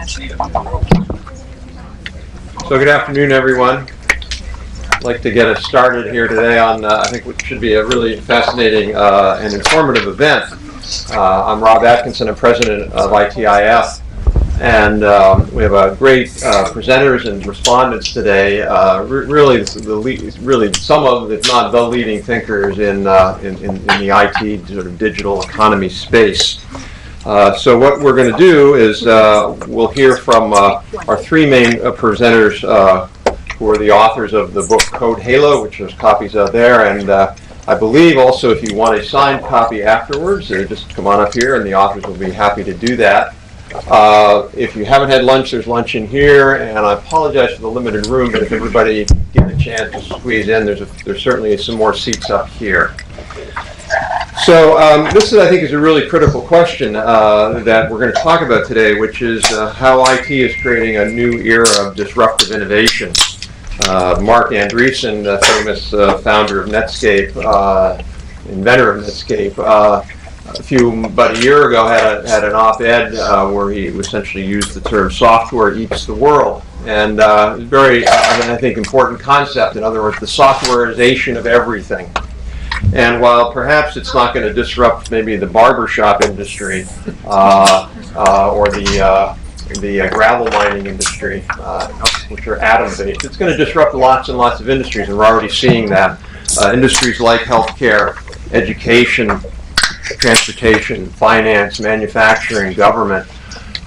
So good afternoon, everyone. I'd like to get us started here today on, I think, what should be a really fascinating and informative event. I'm Rob Atkinson, I'm president of ITIF, and we have great presenters and respondents today. Really some of, if not the leading thinkers in the IT sort of digital economy space. So what we're going to do is we'll hear from our three main presenters who are the authors of the book Code Halo, which there's copies out there, and I believe also if you want a signed copy afterwards, just come on up here and the authors will be happy to do that. If you haven't had lunch, there's lunch in here, and I apologize for the limited room, but if everybody gets a chance to squeeze in, there's certainly some more seats up here. So this, I think, is a really critical question that we're going to talk about today, which is how IT is creating a new era of disruptive innovation. Mark Andreessen, the famous founder of Netscape, inventor of Netscape, about a year ago had an op-ed where he essentially used the term "software eats the world," and very, I think, important concept. In other words, the softwareization of everything. And while perhaps it's not going to disrupt maybe the barbershop industry or the gravel mining industry, which are atom-based, it's going to disrupt lots and lots of industries, and we're already seeing that. Industries like healthcare, education, transportation, finance, manufacturing, government.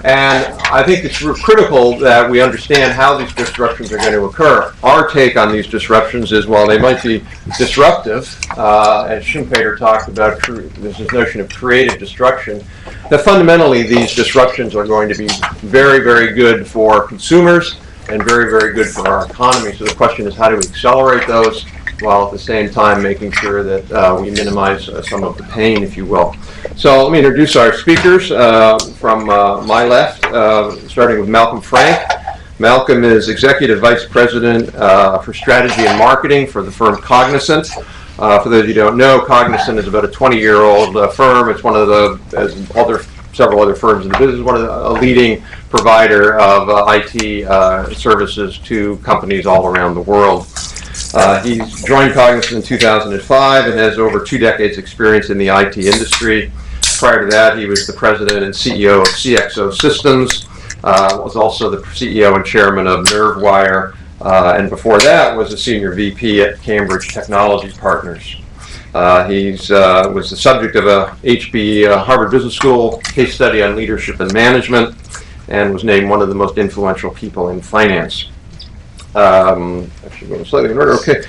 And I think it's critical that we understand how these disruptions are going to occur. Our take on these disruptions is, while they might be disruptive, as Schumpeter talked about, there's this notion of creative destruction, that fundamentally these disruptions are going to be very, very good for consumers and very, very good for our economy. So the question is, how do we accelerate those while at the same time making sure that we minimize some of the pain, if you will. So let me introduce our speakers from my left, starting with Malcolm Frank. Malcolm is Executive Vice President for Strategy and Marketing for the firm Cognizant. For those of you who don't know, Cognizant is about a 20-year-old firm. It's one of the, as several other firms in the business, one of a leading provider of IT services to companies all around the world. He's joined Cognizant in 2005 and has over 2 decades experience in the IT industry. Prior to that, he was the president and CEO of CXO Systems, was also the CEO and chairman of NerveWire, and before that was a senior VP at Cambridge Technology Partners. He was the subject of a Harvard Business School case study on leadership and management, and was named one of the most influential people in finance. Actually, going slightly in order. Okay.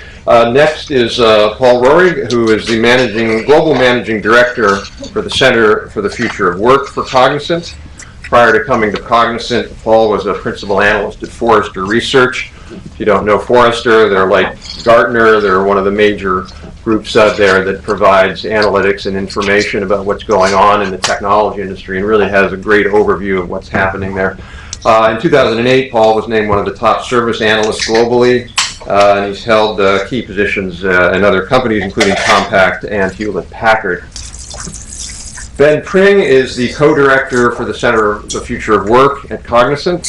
Next is Paul Rohrig, who is the global managing director for the Center for the Future of Work for Cognizant. Prior to coming to Cognizant, Paul was a principal analyst at Forrester Research. If you don't know Forrester, they're like Gartner. They're one of the major groups out there that provides analytics and information about what's going on in the technology industry, and really has a great overview of what's happening there. In 2008, Paul was named one of the top service analysts globally, and he's held key positions in other companies, including Compaq and Hewlett-Packard. Ben Pring is the co-director for the Center for the Future of Work at Cognizant.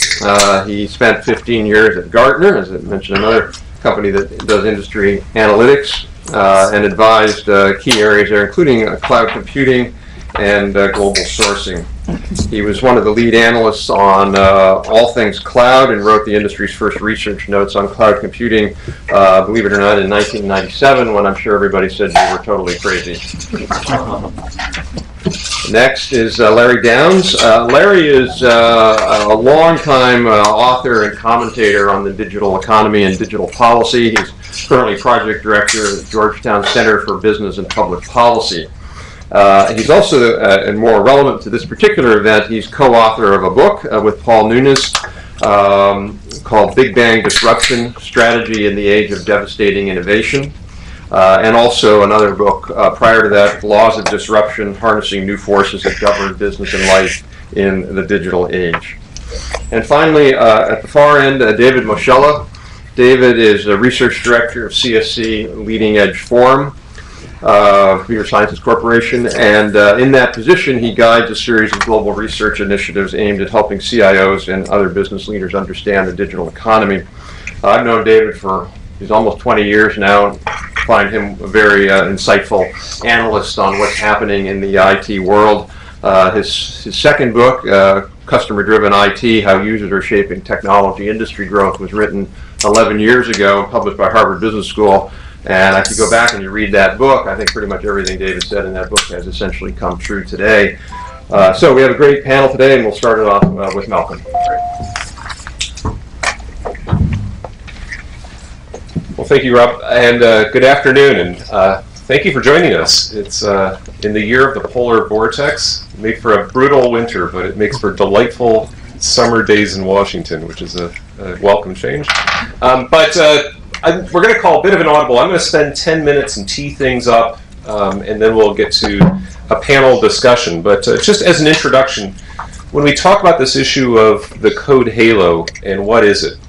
He spent 15 years at Gartner, as I mentioned, another company that does industry analytics, and advised key areas there, including cloud computing and global sourcing. He was one of the lead analysts on all things cloud and wrote the industry's first research notes on cloud computing, believe it or not, in 1997, when I'm sure everybody said you were totally crazy. Next is Larry Downs. Larry is a longtime author and commentator on the digital economy and digital policy. He's currently project director at the Georgetown Center for Business and Public Policy. He's also, and more relevant to this particular event, he's co-author of a book with Paul Nunes called Big Bang Disruption, Strategy in the Age of Devastating Innovation. And also another book prior to that, Laws of Disruption, Harnessing New Forces that Govern Business and Life in the Digital Age. And finally, at the far end, David Moschella. David is a research director of CSC Leading Edge Forum. Computer Sciences Corporation, and in that position he guides a series of global research initiatives aimed at helping CIOs and other business leaders understand the digital economy. I've known David for he's almost 20 years now, and find him a very insightful analyst on what's happening in the IT world. His second book, Customer-Driven IT, How Users Are Shaping Technology Industry Growth, was written 11 years ago, published by Harvard Business School. And if you go back and you read that book, I think pretty much everything David said in that book has essentially come true today. So we have a great panel today, and we'll start it off with Malcolm. Well, thank you, Rob, and good afternoon, and thank you for joining us. It's in the year of the polar vortex. It made for a brutal winter, but it makes for delightful summer days in Washington, which is a welcome change. We're going to call a bit of an audible. I'm going to spend 10 minutes and tee things up, and then we'll get to a panel discussion. But just as an introduction, when we talk about this issue of the code halo and what is it,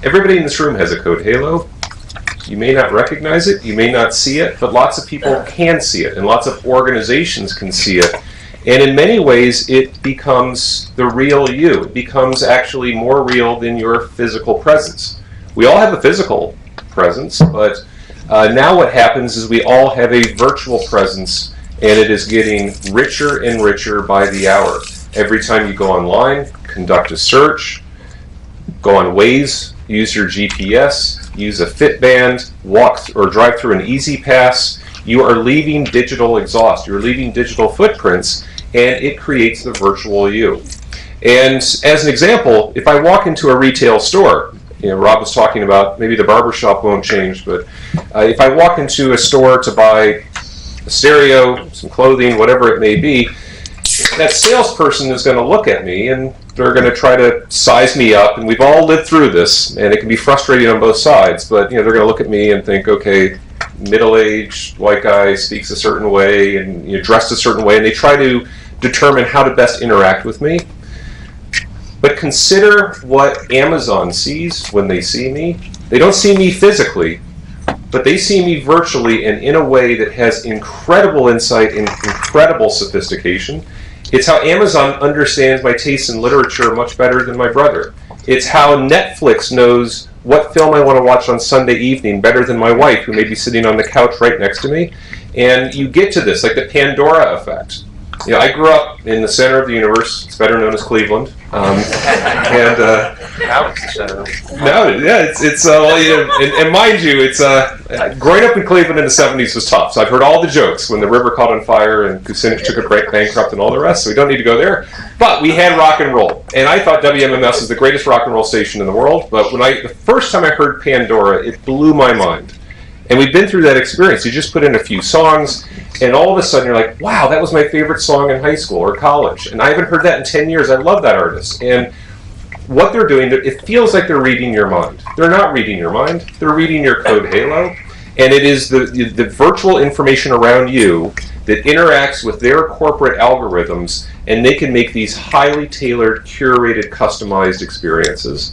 everybody in this room has a code halo. You may not recognize it, you may not see it, but lots of people can see it, and lots of organizations can see it. And in many ways, it becomes the real you. It becomes actually more real than your physical presence. We all have a physical presence, but now what happens is we all have a virtual presence, and it is getting richer and richer by the hour. Every time you go online, conduct a search, go on Waze, use your GPS, use a Fitband, walk or drive through an Easy Pass, you are leaving digital exhaust, you're leaving digital footprints, and it creates the virtual you. And as an example, if I walk into a retail store, Rob was talking about maybe the barbershop won't change, but if I walk into a store to buy a stereo, some clothing, whatever it may be, that salesperson is going to look at me and they're going to try to size me up, and we've all lived through this, and it can be frustrating on both sides, but they're going to look at me and think, okay, middle-aged white guy speaks a certain way and dressed a certain way, and they try to determine how to best interact with me. But consider what Amazon sees when they see me. They don't see me physically, but they see me virtually and in a way that has incredible insight and incredible sophistication. It's how Amazon understands my taste in literature much better than my brother. It's how Netflix knows what film I want to watch on Sunday evening better than my wife, who may be sitting on the couch right next to me. And you get to this, like the Pandora effect. I grew up in the center of the universe. It's better known as Cleveland. Now it's the center. No, yeah, and mind you, it's growing up in Cleveland in the 70s was tough. So I've heard all the jokes when the river caught on fire and Kucinich took a bankrupt and all the rest. So we don't need to go there. But we had rock and roll, and I thought WMMS was the greatest rock and roll station in the world. But the first time I heard Pandora, it blew my mind. And we've been through that experience. You just put in a few songs, and all of a sudden you're like, wow, that was my favorite song in high school or college. And I haven't heard that in 10 years. I love that artist. And what they're doing, it feels like they're reading your mind. They're not reading your mind. They're reading your code halo. And it is the virtual information around you that interacts with their corporate algorithms, and they can make these highly tailored, curated, customized experiences.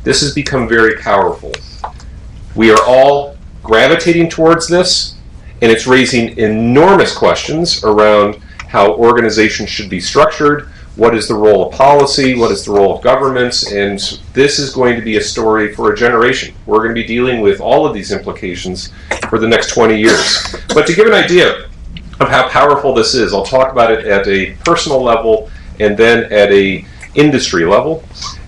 This has become very powerful. We are all gravitating towards this, and it's raising enormous questions around how organizations should be structured, what is the role of policy, what is the role of governments, and this is going to be a story for a generation. We're going to be dealing with all of these implications for the next 20 years. But to give an idea of how powerful this is, I'll talk about it at a personal level and then at a industry level.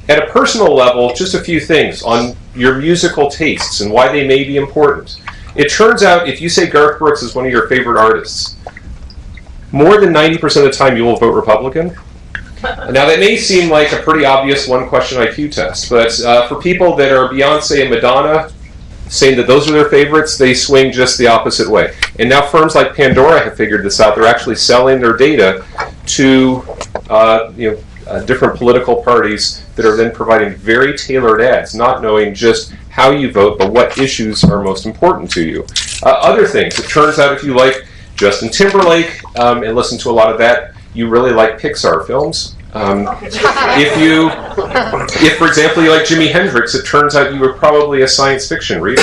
At a personal level, just a few things on your musical tastes and why they may be important. It turns out if you say Garth Brooks is one of your favorite artists, more than 90% of the time you will vote Republican. Now that may seem like a pretty obvious one-question IQ test, but for people that are Beyonce and Madonna saying that those are their favorites, they swing just the opposite way. And now firms like Pandora have figured this out. They're actually selling their data to different political parties that are then providing very tailored ads, not knowing just how you vote, but what issues are most important to you. Other things, it turns out if you like Justin Timberlake and listen to a lot of that, you really like Pixar films. If, for example, you like Jimi Hendrix, it turns out you were probably a science fiction reader.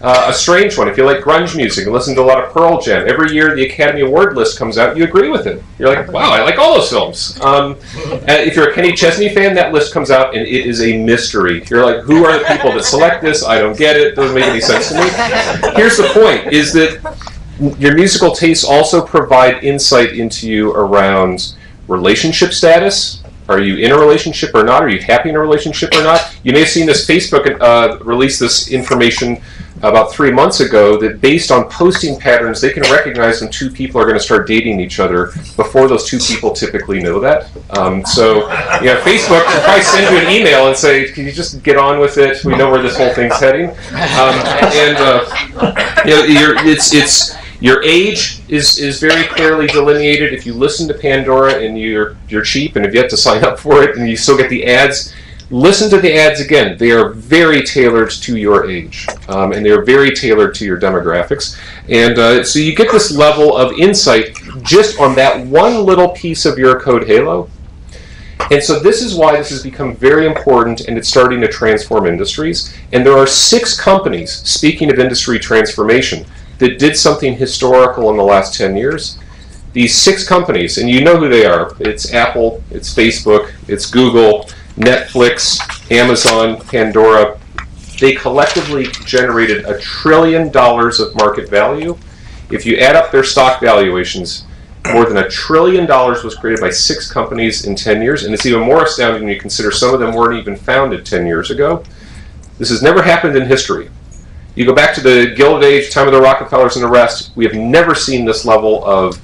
A strange one, if you like grunge music and listen to a lot of Pearl Jam, every year the Academy Award list comes out, you agree with it. You're like, wow, I like all those films. If you're a Kenny Chesney fan, that list comes out and it is a mystery. You're like, who are the people that select this? I don't get it. Doesn't make any sense to me. Here's the point, is that your musical tastes also provide insight into you around relationship status. Are you in a relationship or not? Are you happy in a relationship or not? You may have seen this Facebook release this information about 3 months ago that based on posting patterns, they can recognize when two people are going to start dating each other before those two people typically know that. So, Facebook will probably send you an email and say, can you just get on with it? We know where this whole thing's heading. Your age is very clearly delineated. If you listen to Pandora and you're cheap and have yet to sign up for it and you still get the ads, listen to the ads again. They are very tailored to your age, and they are very tailored to your demographics. And so you get this level of insight just on that one little piece of your code halo. And so this is why this has become very important, and it's starting to transform industries. And there are 6 companies, speaking of industry transformation, that did something historical in the last 10 years. These 6 companies, and you know who they are. It's Apple, it's Facebook, it's Google, Netflix, Amazon, Pandora. They collectively generated $1 trillion of market value. If you add up their stock valuations, more than $1 trillion was created by 6 companies in 10 years, and it's even more astounding when you consider some of them weren't even founded 10 years ago. This has never happened in history. You go back to the Gilded Age, time of the Rockefellers and the rest, we have never seen this level of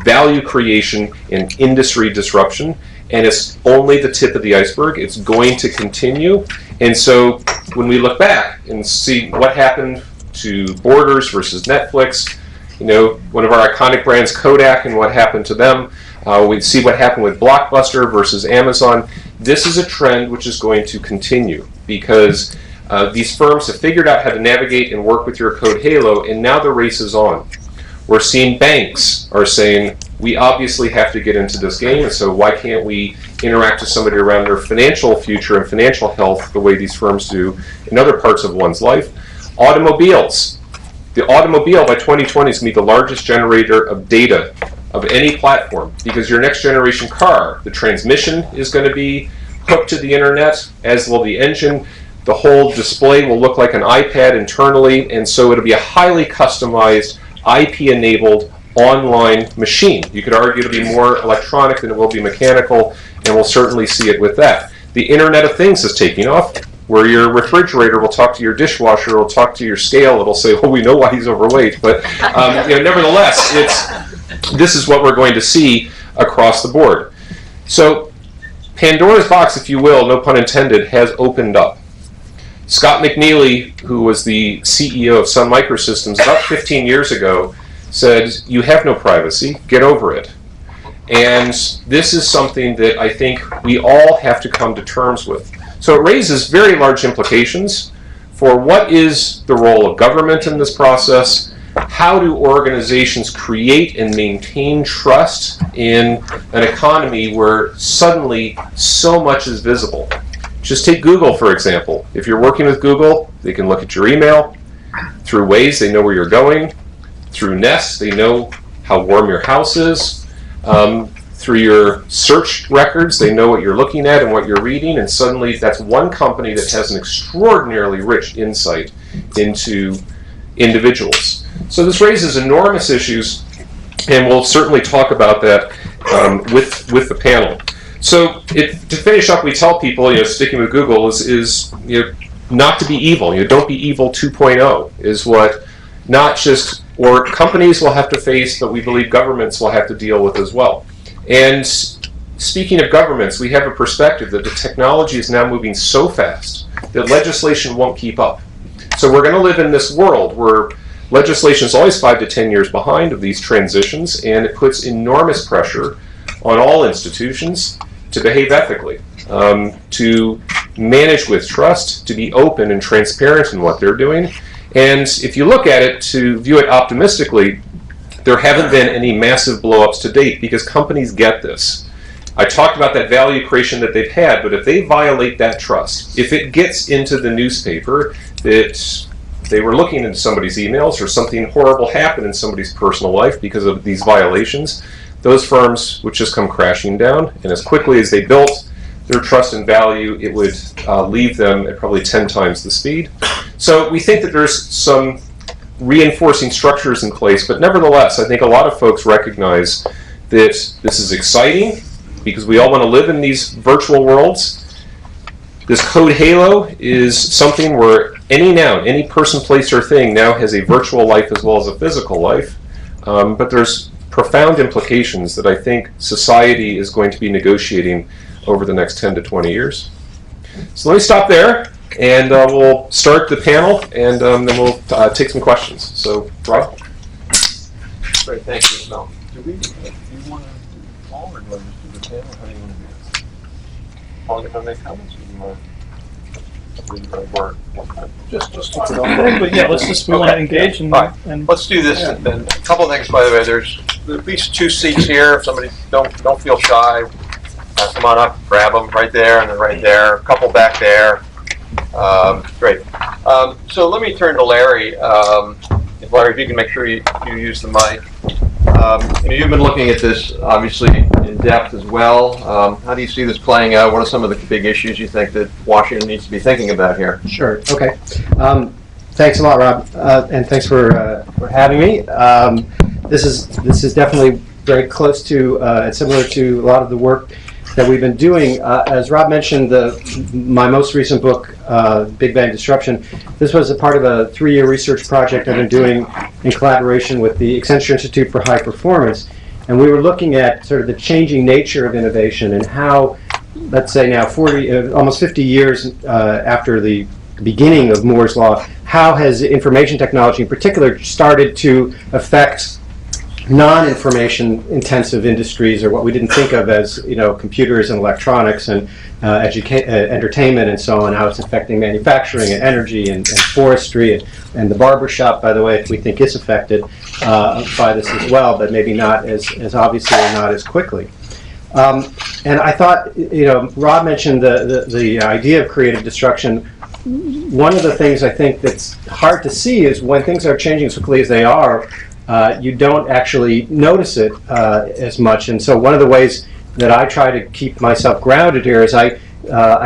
value creation and industry disruption, and it's only the tip of the iceberg. It's going to continue. And so when we look back and see what happened to Borders versus Netflix, one of our iconic brands, Kodak, and what happened to them, we see what happened with Blockbuster versus Amazon. This is a trend which is going to continue because these firms have figured out how to navigate and work with your code halo, and now the race is on. We're seeing banks are saying, we obviously have to get into this game, and so why can't we interact with somebody around their financial future and financial health the way these firms do in other parts of one's life? Automobiles. The automobile by 2020 is going to be the largest generator of data of any platform, because your next generation car, the transmission is going to be hooked to the internet, as will the engine. The whole display will look like an iPad internally, and so it'll be a highly customized, IP-enabled online machine. You could argue it'll be more electronic than it will be mechanical, and we'll certainly see it with that. The Internet of Things is taking off, where your refrigerator will talk to your dishwasher, will talk to your scale, it'll say, we know why he's overweight, but nevertheless, this is what we're going to see across the board. So Pandora's box, if you will, no pun intended, has opened up. Scott McNealy, who was the CEO of Sun Microsystems about 15 years ago, said, you have no privacy, get over it. And this is something that I think we all have to come to terms with. So it raises very large implications for what is the role of government in this process, how do organizations create and maintain trust in an economy where suddenly so much is visible. Just take Google, for example. If you're working with Google, they can look at your email. Through Waze, they know where you're going. Through Nest, they know how warm your house is. Through your search records, they know what you're looking at and what you're reading, and suddenly that's one company that has an extraordinarily rich insight into individuals. So this raises enormous issues, and we'll certainly talk about that with the panel. So to finish up, we tell people, sticking with Google is not to be evil. Don't be evil 2.0 is what not just or companies will have to face, but we believe governments will have to deal with as well. And speaking of governments, we have a perspective that the technology is now moving so fast that legislation won't keep up. So we're going to live in this world where legislation is always 5 to 10 years behind of these transitions, and it puts enormous pressure on all institutions to behave ethically, to manage with trust, to be open and transparent in what they're doing. And if you look at it, to view it optimistically, there haven't been any massive blow-ups to date because companies get this. I talked about that value creation that they've had, but if they violate that trust, if it gets into the newspaper that they were looking into somebody's emails or something horrible happened in somebody's personal life because of these violations, those firms would just come crashing down. And as quickly as they built their trust and value, it would leave them at probably 10 times the speed. So we think that there's some reinforcing structures in place, but nevertheless, I think a lot of folks recognize that this is exciting because we all want to live in these virtual worlds. This code halo is something where any noun, any person, place, or thing now has a virtual life as well as a physical life. But there's profound implications that I think society is going to be negotiating over the next 10 to 20 years. So let me stop there, and we'll start the panel, and then we'll take some questions. So, Rob? Great, thank you. No. Do you want to do Paul, or do I just do the panel? How do you want to do this? Paul, you want to make comments? Just keep it on. But yeah, we want to engage and let's do this. Yeah. And a couple of things, by the way. There's at least 2 seats here. If somebody don't feel shy, come on up, grab them right there, and then right there. A couple back there. Great. So let me turn to Larry. Larry, if you can make sure you use the mic. You've been looking at this obviously in depth as well. How do you see this playing out? What are some of the big issues you think that Washington needs to be thinking about here? Sure. Okay. Thanks a lot, Rob, and thanks for having me. This is definitely very close to and similar to a lot of the work that we've been doing. As Rob mentioned, my most recent book, Big Bang Disruption, this was a part of a 3-year research project I've been doing in collaboration with the Accenture Institute for High Performance. And we were looking at sort of the changing nature of innovation and how, let's say now almost 50 years after the beginning of Moore's Law, how has information technology in particular started to affect non-information intensive industries, or what we didn't think of as computers and electronics and entertainment and so on, how it's affecting manufacturing and energy and forestry and the barbershop, by the way, we think is affected by this as well, but maybe not as obviously or not as quickly. And I thought, Rob mentioned the idea of creative destruction. One of the things I think that's hard to see is when things are changing as quickly as they are, you don't actually notice it as much. And so one of the ways that I try to keep myself grounded here is I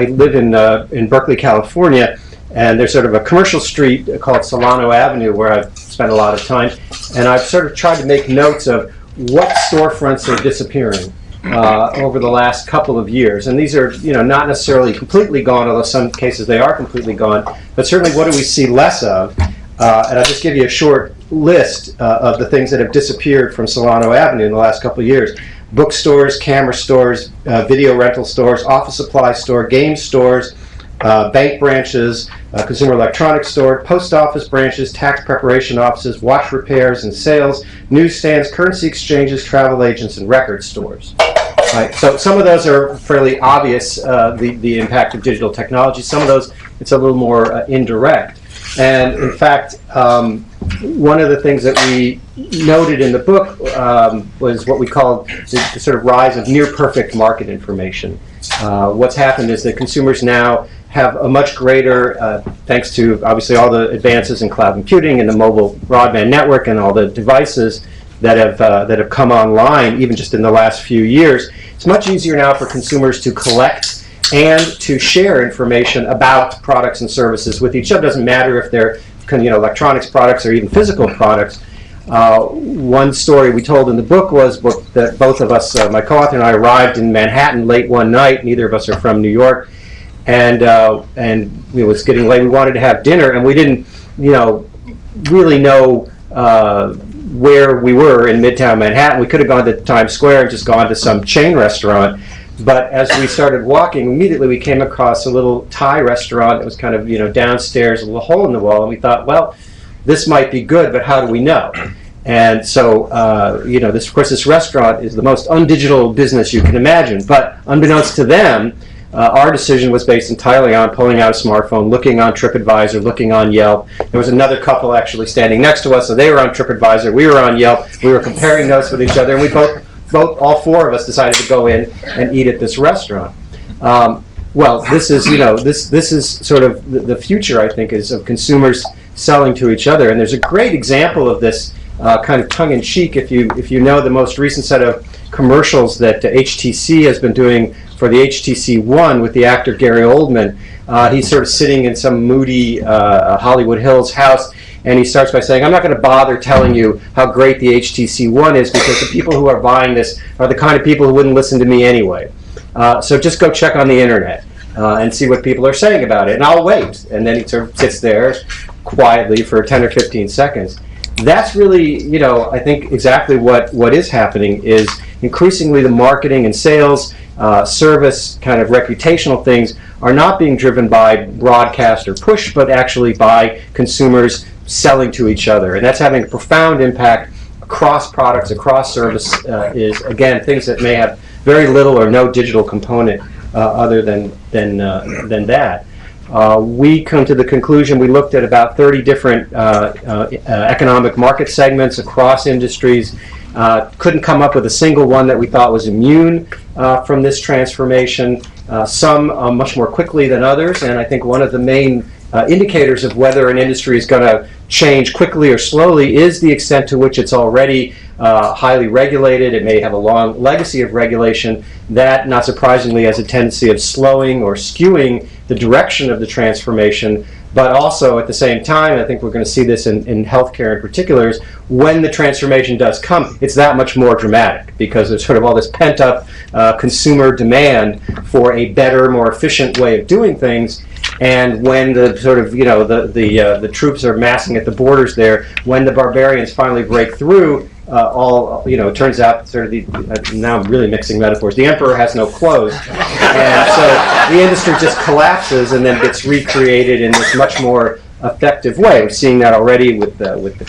live in Berkeley, California, and there's sort of a commercial street called Solano Avenue where I've spent a lot of time, and I've sort of tried to make notes of what storefronts are disappearing over the last couple of years. And these are not necessarily completely gone, although some cases they are completely gone, but certainly what do we see less of? And I'll just give you a short list of the things that have disappeared from Solano Avenue in the last couple of years. Bookstores, camera stores, video rental stores, office supply store, game stores, bank branches, consumer electronics store, post office branches, tax preparation offices, watch repairs and sales, newsstands, currency exchanges, travel agents, and record stores. Right. So some of those are fairly obvious, the impact of digital technology. Some of those, it's a little more indirect. And in fact, one of the things that we noted in the book was what we called the sort of rise of near-perfect market information. What's happened is that consumers now have a much greater, thanks to obviously all the advances in cloud computing and the mobile broadband network and all the devices that have come online, even just in the last few years, it's much easier now for consumers to collect and to share information about products and services with each other. It doesn't matter if they're electronics products or even physical products. One story we told in the book was that both of us, my co-author and I, arrived in Manhattan late one night. Neither of us are from New York, and it was getting late. We wanted to have dinner, and we didn't, really know where we were in Midtown Manhattan. We could have gone to Times Square and just gone to some chain restaurant. But as we started walking, immediately we came across a little Thai restaurant that was kind of, downstairs, a little hole in the wall, and we thought, well, this might be good, but how do we know? And so, this restaurant is the most undigital business you can imagine. But unbeknownst to them, our decision was based entirely on pulling out a smartphone, looking on TripAdvisor, looking on Yelp. There was another couple actually standing next to us, so they were on TripAdvisor, we were on Yelp, we were comparing notes with each other, and we both all four of us decided to go in and eat at this restaurant. Well, this is, this is sort of the future, I think, is of consumers selling to each other. And there's a great example of this kind of tongue-in-cheek if you know the most recent set of commercials that HTC has been doing for the HTC One with the actor Gary Oldman. He's sort of sitting in some moody Hollywood Hills house, and he starts by saying, I'm not going to bother telling you how great the HTC One is because the people who are buying this are the kind of people who wouldn't listen to me anyway. So just go check on the internet and see what people are saying about it, and I'll wait. And then he sort of sits there quietly for 10 or 15 seconds. That's really, I think exactly what is happening is increasingly the marketing and sales, service, kind of reputational things are not being driven by broadcast or push, but actually by consumers selling to each other. And that's having a profound impact across products, across service, is, again, things that may have very little or no digital component other than that. We come to the conclusion, we looked at about 30 different economic market segments across industries, couldn't come up with a single one that we thought was immune from this transformation, some much more quickly than others, and I think one of the main indicators of whether an industry is going to change quickly or slowly is the extent to which it's already highly regulated. It may have a long legacy of regulation. That, not surprisingly, has a tendency of slowing or skewing the direction of the transformation. But also, at the same time, I think we're going to see this in healthcare in particular, is when the transformation does come, it's that much more dramatic because there's sort of all this pent-up consumer demand for a better, more efficient way of doing things. And when the sort of, the troops are massing at the borders there, when the barbarians finally break through, it turns out sort of now I'm really mixing metaphors. The emperor has no clothes, and so the industry just collapses and then gets recreated in this much more effective way. We're seeing that already with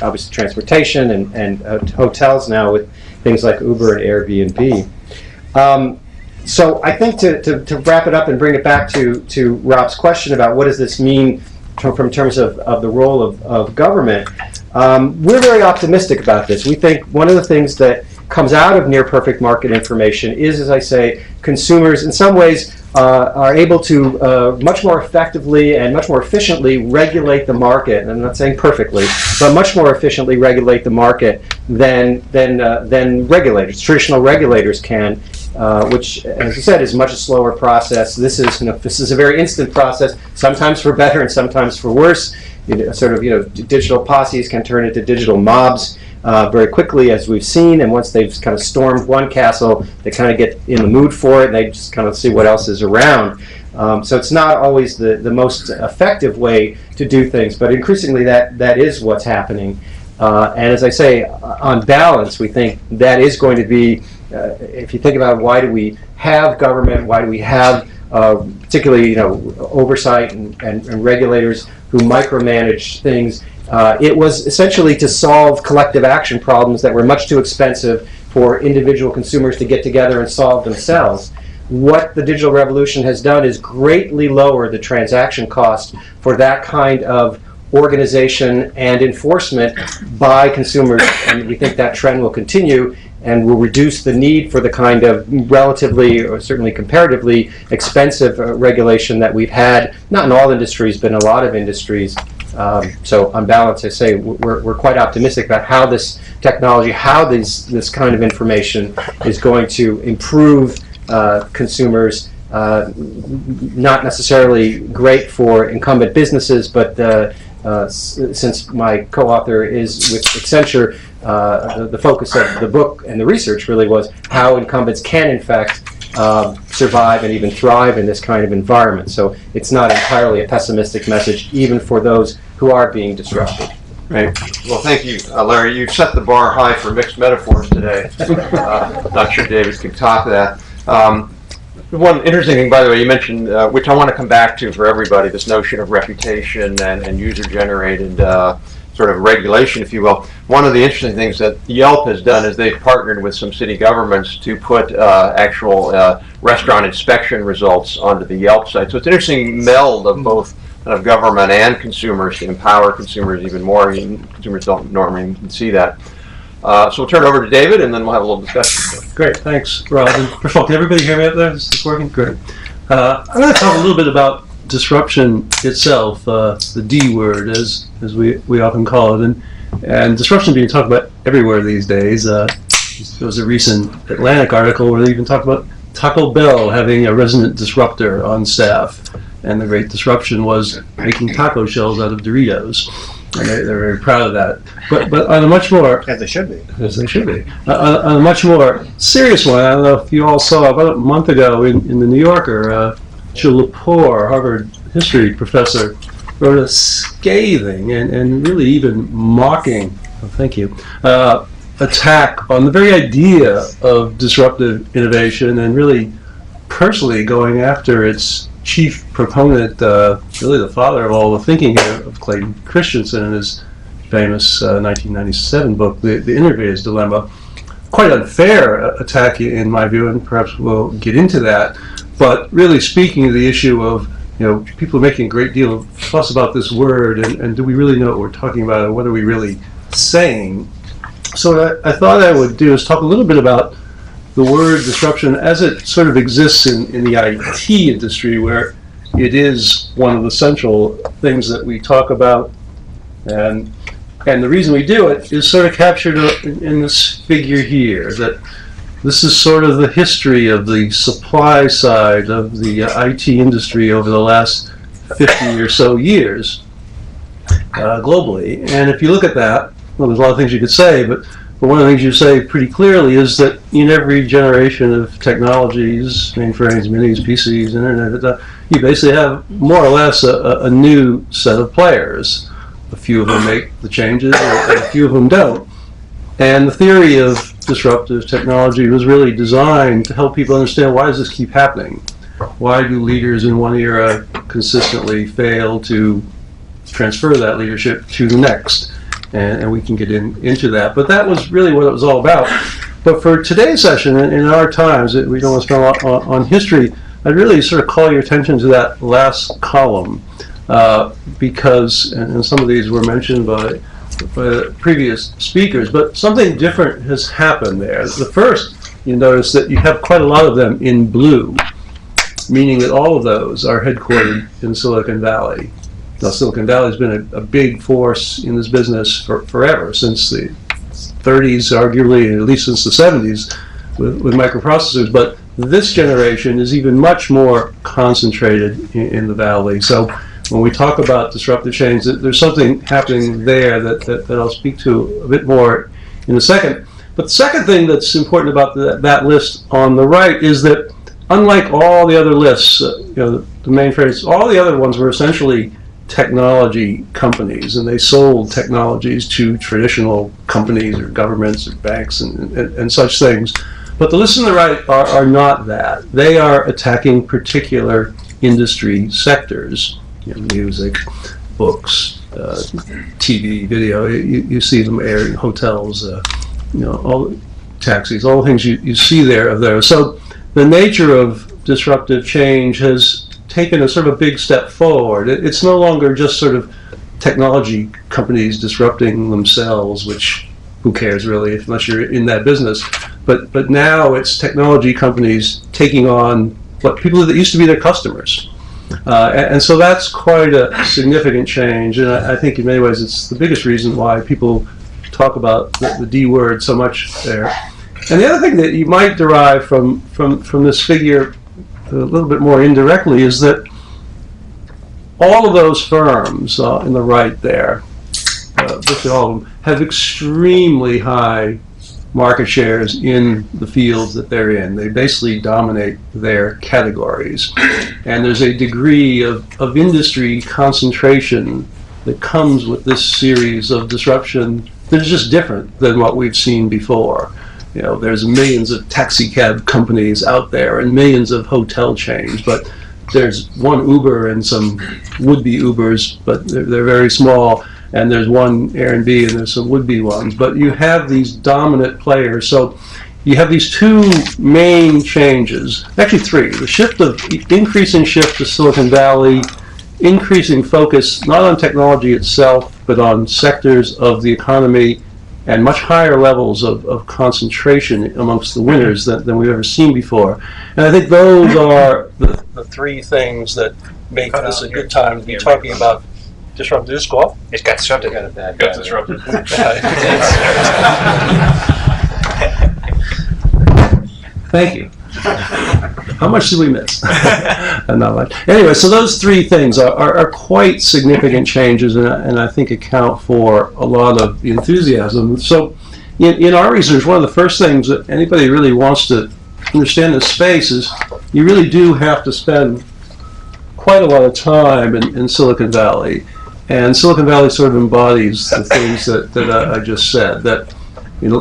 obviously transportation and hotels now with things like Uber and Airbnb. So I think to wrap it up and bring it back to Rob's question about what does this mean from terms of the role of government, we're very optimistic about this. We think one of the things that comes out of near-perfect market information is, as I say, consumers in some ways are able to much more effectively and much more efficiently regulate the market. And I'm not saying perfectly, but much more efficiently regulate the market than regulators, traditional regulators can. Which, as you said, is much a slower process. This is a very instant process, sometimes for better and sometimes for worse. Digital posses can turn into digital mobs very quickly, as we've seen. And once they've kind of stormed one castle, they kind of get in the mood for it, and they just kind of see what else is around. So it's not always the most effective way to do things, but increasingly that is what's happening. And as I say, on balance, we think that is going to be. If you think about why do we have government, why do we have particularly oversight and regulators who micromanage things, it was essentially to solve collective action problems that were much too expensive for individual consumers to get together and solve themselves. What the digital revolution has done is greatly lower the transaction cost for that kind of organization and enforcement by consumers, and we think that trend will continue and will reduce the need for the kind of relatively, or certainly comparatively, expensive regulation that we've had, not in all industries, but in a lot of industries. So on balance, I say we're quite optimistic about how this technology, how this kind of information is going to improve consumers. Not necessarily great for incumbent businesses, but since my co-author is with Accenture, the focus of the book and the research really was how incumbents can, in fact, survive and even thrive in this kind of environment. So it's not entirely a pessimistic message, even for those who are being disrupted. Right. Well, thank you, Larry. You've set the bar high for mixed metaphors today. Not sure David can top that. One interesting thing, by the way, you mentioned, which I want to come back to for everybody, this notion of reputation and user-generated sort of regulation, if you will. One of the interesting things that Yelp has done is they've partnered with some city governments to put actual restaurant inspection results onto the Yelp site. So it's an interesting meld of both kind of government and consumers to empower consumers even more. Consumers don't normally see that. So we'll turn it over to David, and then we'll have a little discussion. Great, thanks, Rob. And first of all, can everybody hear me up there? Is this working? Great. I'm going to talk a little bit about disruption itself, the D word, as we often call it, and disruption being talked about everywhere these days. There was a recent Atlantic article where they even talked about Taco Bell having a resident disruptor on staff, and the great disruption was making taco shells out of Doritos. And they're very proud of that. But on a much more... As they should be. As they should be. On a much more serious one, I don't know if you all saw, about a month ago in the New Yorker, Jill Lepore, Harvard history professor, wrote a scathing and really even mocking, thank you, attack on the very idea of disruptive innovation, and really personally going after its chief proponent, really the father of all the thinking here, of Clayton Christensen, in his famous 1997 book, The Innovator's Dilemma. Quite unfair attack in my view, and perhaps we'll get into that. But really speaking to the issue of, people are making a great deal of fuss about this word, and do we really know what we're talking about, and what are we really saying? So what I thought I would do is talk a little bit about the word disruption as it sort of exists in the IT industry, where it is one of the central things that we talk about. And the reason we do it is sort of captured in this figure here, that this is sort of the history of the supply side of the IT industry over the last 50 or so years globally. And if you look at that, well, there's a lot of things you could say, but one of the things you say pretty clearly is that in every generation of technologies, mainframes, minis, PCs, internet, you basically have more or less a new set of players. A few of them make the changes, and a few of them don't. And the theory of disruptive technology was really designed to help people understand, why does this keep happening? Why do leaders in one era consistently fail to transfer that leadership to the next? And we can get into that. But that was really what it was all about. But for today's session, in our times, we don't want to spend a lot on history, I'd really sort of call your attention to that last column, because, and some of these were mentioned by the previous speakers, but something different has happened there. The first, you notice that you have quite a lot of them in blue, meaning that all of those are headquartered in Silicon Valley. Now, Silicon Valley has been a big force in this business forever, since the 30s, arguably, at least since the 70s, with microprocessors. But this generation is even much more concentrated in the Valley. So when we talk about disruptive change, there's something happening there that I'll speak to a bit more in a second. But the second thing that's important about that list on the right is that, unlike all the other lists, the mainframes, all the other ones were essentially technology companies, and they sold technologies to traditional companies or governments or banks and such things. But the lists on the right are not that. They are attacking particular industry sectors, music, books, TV, video. You see them aired in hotels, all taxis, all the things you see there. So the nature of disruptive change has taken a sort of a big step forward. It's no longer just sort of technology companies disrupting themselves, which who cares really, unless you're in that business. But now it's technology companies taking on what people that used to be their customers. And so that's quite a significant change, and I think in many ways it's the biggest reason why people talk about the D word so much there. And the other thing that you might derive from this figure a little bit more indirectly is that all of those firms in the right there, virtually all of them, have extremely high market shares in the fields that they're in. They basically dominate their categories. And there's a degree of industry concentration that comes with this series of disruption that is just different than what we've seen before. There's millions of taxi cab companies out there and millions of hotel chains, but there's one Uber and some would-be Ubers, but they're very small, and there's one Airbnb and there's some would-be ones. But you have these dominant players, so you have these two main changes, actually three. The increasing shift to Silicon Valley, increasing focus not on technology itself, but on sectors of the economy and much higher levels of concentration amongst the winners than we've ever seen before. And I think those are the three things that make this a good time to be talking about disruptive. This golf? It got disrupted. Got disrupted. Thank you. How much did we miss? Not much. Anyway, so those three things are quite significant changes, and I think account for a lot of the enthusiasm. So in our research, one of the first things that anybody really wants to understand this space is you really do have to spend quite a lot of time in Silicon Valley. And Silicon Valley sort of embodies the things that I just said, that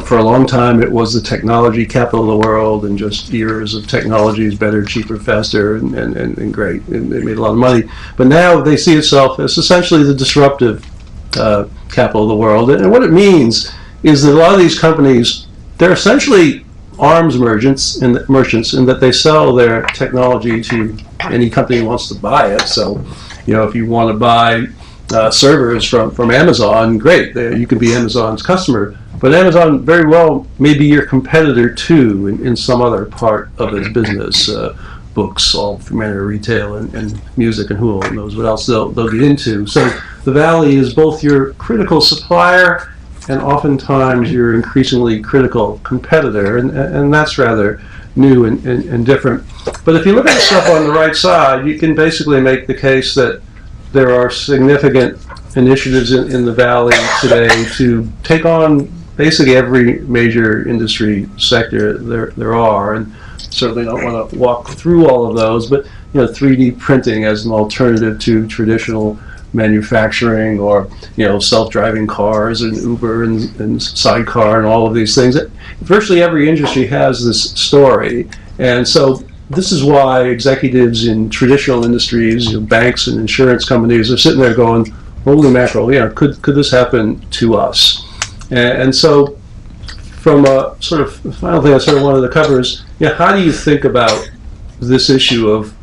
for a long time it was the technology capital of the world, and just years of technology is better, cheaper, faster, and great. And it made a lot of money. But now they see itself as essentially the disruptive capital of the world. And what it means is that a lot of these companies, they're essentially arms merchants in that they sell their technology to any company who wants to buy it. So, if you want to buy servers from Amazon, great, you can be Amazon's customer. But Amazon very well may be your competitor too in some other part of its business, books, all from retail and music, and who knows what else they'll get into. So the Valley is both your critical supplier and oftentimes your increasingly critical competitor, and that's rather new and different. But if you look at the stuff on the right side, you can basically make the case that there are significant initiatives in the Valley today to take on basically every major industry sector there are, and certainly don't want to walk through all of those, but 3D printing as an alternative to traditional manufacturing, or self-driving cars and Uber and Sidecar and all of these things. Virtually every industry has this story, and so this is why executives in traditional industries, banks and insurance companies, are sitting there going, "Holy mackerel! Could this happen to us?" And so, from a sort of final thing I sort of wanted to cover is, how do you think about this issue of,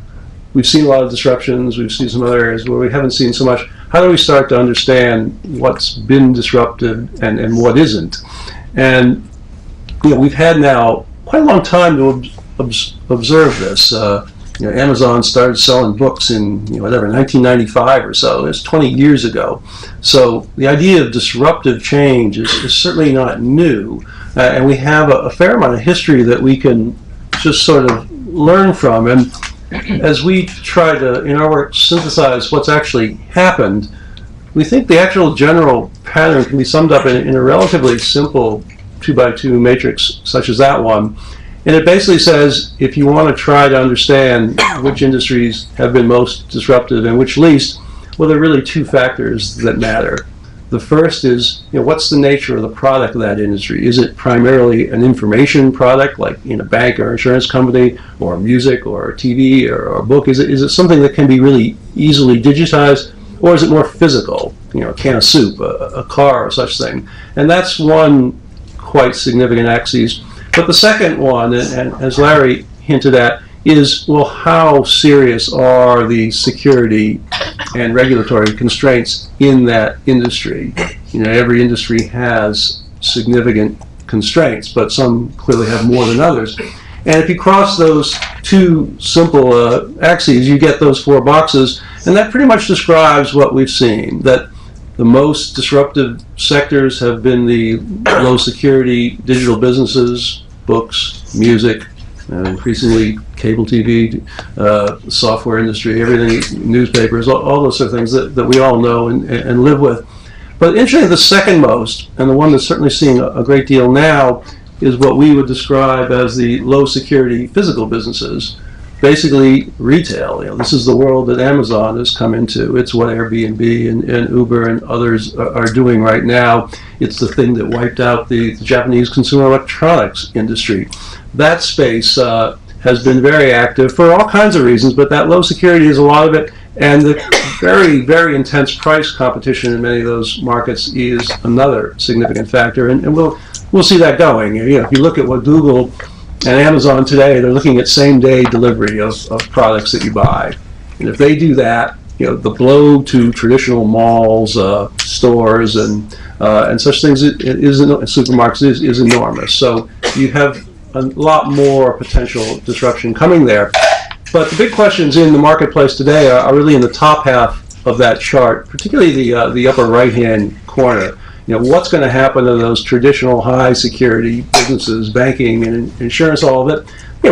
we've seen a lot of disruptions, we've seen some other areas where we haven't seen so much. How do we start to understand what's been disrupted and what isn't? And we've had now quite a long time to observe this. Amazon started selling books in 1995 or so. It's 20 years ago. So the idea of disruptive change is certainly not new, and we have a fair amount of history that we can just sort of learn from. And as we try to, in our work, synthesize what's actually happened, we think the actual general pattern can be summed up in a relatively simple 2x2 matrix such as that one. And it basically says, if you want to try to understand which industries have been most disruptive and which least, well, there are really two factors that matter. The first is, what's the nature of the product of that industry? Is it primarily an information product, like in a bank or insurance company, or music, or TV, or a book? Is it something that can be really easily digitized, or is it more physical? A can of soup, a car, or such thing. And that's one quite significant axis. But the second one, and as Larry hinted at, is, well, how serious are the security and regulatory constraints in that industry? Every industry has significant constraints, but some clearly have more than others. And if you cross those two simple axes, you get those four boxes, and that pretty much describes what we've seen, that the most disruptive sectors have been the low security digital businesses, books, music, increasingly cable TV, software industry, everything, newspapers, all those sort of things that we all know and live with. But interestingly, the second most, and the one that's certainly seeing a great deal now, is what we would describe as the low security physical businesses. Basically retail. This is the world that Amazon has come into. It's what Airbnb and Uber and others are doing right now. It's the thing that wiped out the Japanese consumer electronics industry. That space has been very active for all kinds of reasons, but that low security is a lot of it, and the very, very intense price competition in many of those markets is another significant factor, and we'll see that going. If you look at what Google and Amazon today, they're looking at same-day delivery of products that you buy. And if they do that, the blow to traditional malls, stores and such things supermarkets is enormous. So you have a lot more potential disruption coming there. But the big questions in the marketplace today are really in the top half of that chart, particularly the upper right-hand corner. What's going to happen to those traditional high security businesses, banking and insurance, all of it,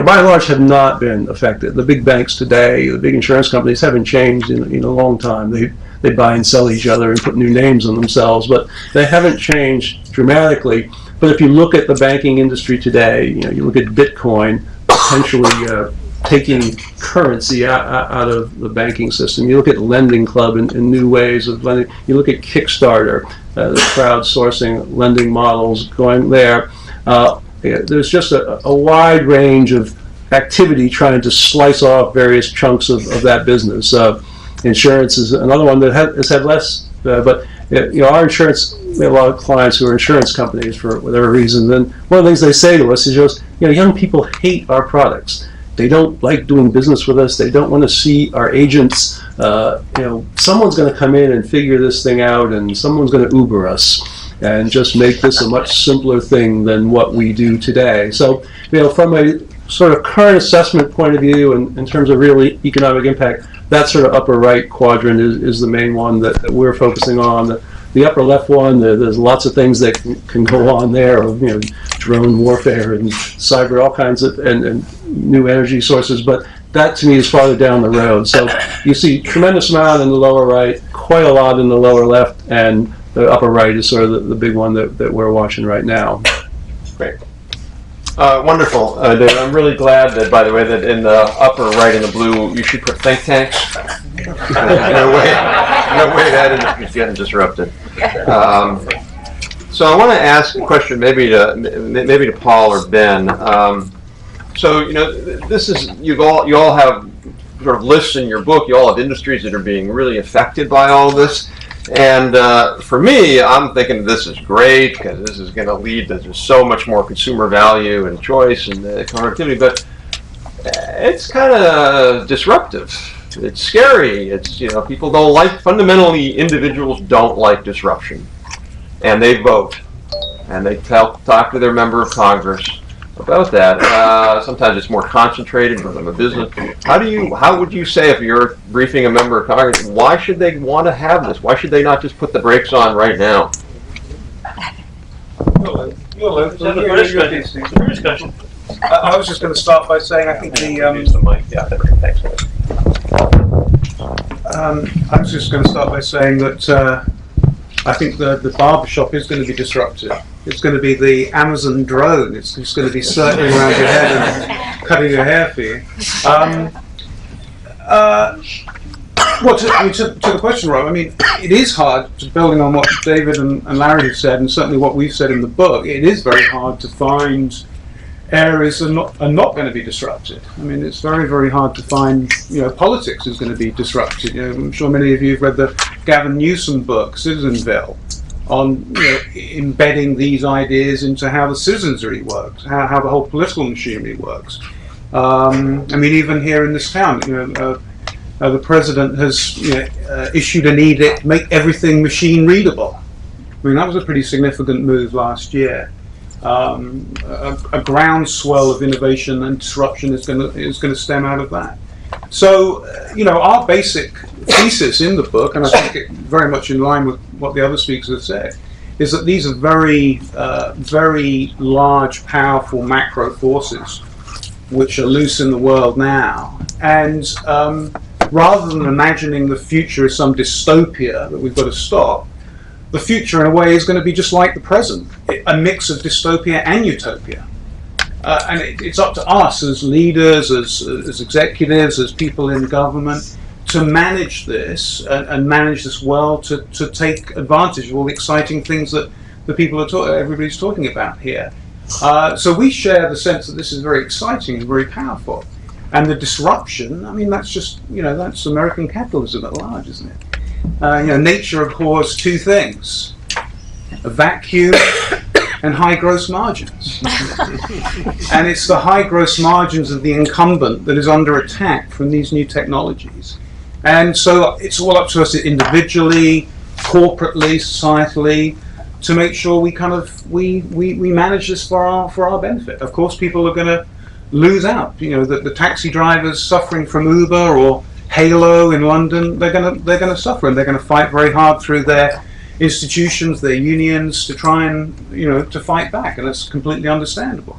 by and large have not been affected. The big banks today, the big insurance companies haven't changed in a long time. They buy and sell each other and put new names on themselves, but they haven't changed dramatically. But if you look at the banking industry today, you look at Bitcoin potentially taking currency out of the banking system. You look at Lending Club and new ways of lending. You look at Kickstarter, the crowdsourcing lending models going there. There's just a wide range of activity trying to slice off various chunks of that business. Insurance is another one that has had less, but our insurance, we have a lot of clients who are insurance companies for whatever reason. And one of the things they say to us is just, young people hate our products. They don't like doing business with us. They don't want to see our agents. Someone's going to come in and figure this thing out, and someone's going to Uber us and just make this a much simpler thing than what we do today. So, from a sort of current assessment point of view, and in terms of real economic impact, that sort of upper right quadrant is the main one that we're focusing on. The upper left one, there's lots of things that can go on there, drone warfare and cyber, all kinds of, and new energy sources, but that to me is farther down the road. So you see tremendous amount in the lower right, quite a lot in the lower left, and the upper right is sort of the big one that we're watching right now. Great. Wonderful, David. I'm really glad that, by the way, that in the upper right in the blue, you should put think tanks. No way that is getting disrupted. So I want to ask a question, maybe to Paul or Ben. This is you all have sort of lists in your book. You all have industries that are being really affected by all of this. And for me, I'm thinking this is great because this is going to lead to just so much more consumer value and choice and connectivity. But it's kind of disruptive. It's scary. It's people don't like, fundamentally individuals don't like disruption, and they vote and they talk to their member of Congress about that. Sometimes it's more concentrated from a business. How would you say, if you're briefing a member of Congress, why should they want to have this? Why should they not just put the brakes on right now? I was just going to start by saying I think I was just going to start by saying that I think the barbershop is going to be disruptive. It's going to be the Amazon drone. It's just going to be circling around your head and cutting your hair for you. To the question, Rob, it is hard, building on what David and Larry have said, and certainly what we've said in the book, it is very hard to find areas that are not going to be disrupted. It's very, very hard to find, politics is going to be disrupted. I'm sure many of you have read the Gavin Newsom book, Citizenville, on embedding these ideas into how the citizenry works, how the whole political machinery works. Even here in this town, the president has issued an edict, make everything machine readable. That was a pretty significant move last year. A groundswell of innovation and disruption is going to stem out of that. So, our basic thesis in the book, and I think it very much in line with what the other speakers have said, is that these are very, very large, powerful macro forces which are loose in the world now. And rather than imagining the future as some dystopia that we've got to stop, the future, in a way, is going to be just like the present, a mix of dystopia and utopia. And it's up to us as leaders, as executives, as people in government, to manage this and manage this well, to take advantage of all the exciting things that the people everybody's talking about here. So we share the sense that this is very exciting and very powerful. And the disruption, that's just, that's American capitalism at large, isn't it? Nature abhors two things: a vacuum and high gross margins. And it's the high gross margins of the incumbent that is under attack from these new technologies. And so it's all up to us individually, corporately, societally, to make sure we kind of we manage this for our benefit. Of course, people are going to lose out. You know, the taxi drivers suffering from Uber or Halo in London, they're going to suffer, and they're going to fight very hard through their institutions, their unions, to try and, you know, to fight back, and that's completely understandable.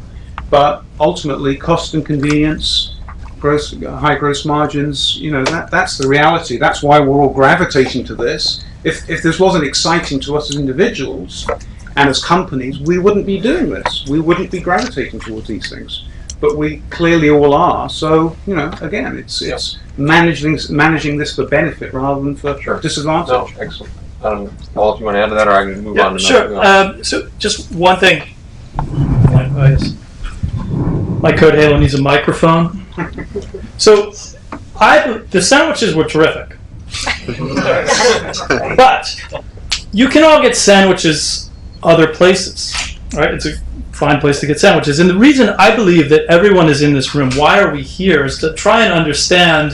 But ultimately, cost and convenience, high gross margins, you know, that's the reality. That's why we're all gravitating to this. If this wasn't exciting to us as individuals and as companies, we wouldn't be doing this. We wouldn't be gravitating towards these things. But we clearly all are. So, you know, again, it's managing this for benefit rather than for disadvantage. No, excellent. Paul, if you want to add to that, or I can move on to sure. So just one thing. My Code Halo needs a microphone. So the sandwiches were terrific. But you can all get sandwiches other places, right? It's a fine place to get sandwiches. And the reason I believe that everyone is in this room, why are we here, is to try and understand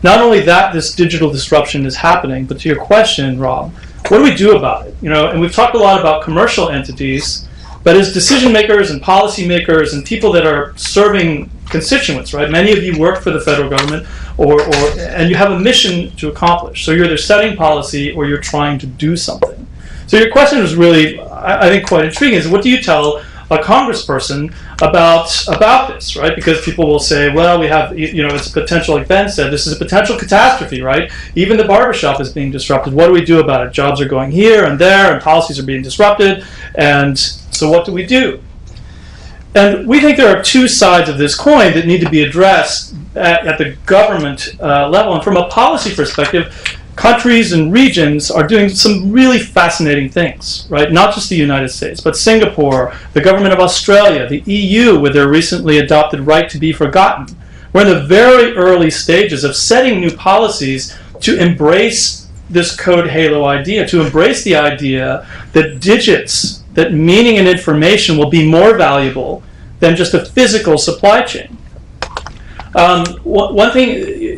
not only that this digital disruption is happening, but to your question, Rob, what do we do about it? You know, and we've talked a lot about commercial entities, but as decision makers and policymakers and people that are serving constituents, right? Many of you work for the federal government, and you have a mission to accomplish. So you're either setting policy or you're trying to do something. So your question was really, I think, quite intriguing. Is what do you tell a congressperson about this, right? Because people will say, well, we have, you know, it's a potential, like Ben said, this is a potential catastrophe, right? Even the barbershop is being disrupted. What do we do about it? Jobs are going here and there, and policies are being disrupted. And so what do we do? And we think there are two sides of this coin that need to be addressed at the government level. And from a policy perspective, countries and regions are doing some really fascinating things, right? Not just the United States, but Singapore, the government of Australia, the EU with their recently adopted right to be forgotten. We're in the very early stages of setting new policies to embrace this Code Halo idea, to embrace the idea that digits, that meaning and information will be more valuable than just a physical supply chain. One thing,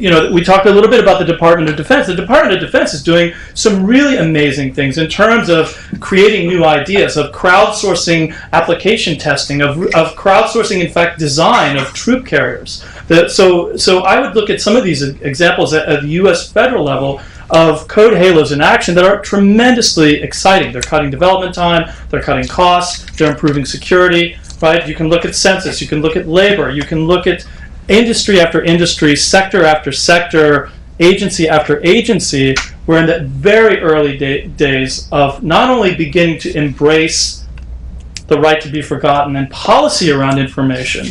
you know, we talked a little bit about the Department of Defense. The Department of Defense is doing some really amazing things in terms of creating new ideas, of crowdsourcing application testing, of crowdsourcing, in fact, design of troop carriers. So I would look at some of these examples at the U.S. federal level of Code Halos in action that are tremendously exciting. They're cutting development time, they're cutting costs, they're improving security, right? You can look at census, you can look at labor, you can look at industry after industry, sector after sector, agency after agency. We're in the very early days of not only beginning to embrace the right to be forgotten and policy around information,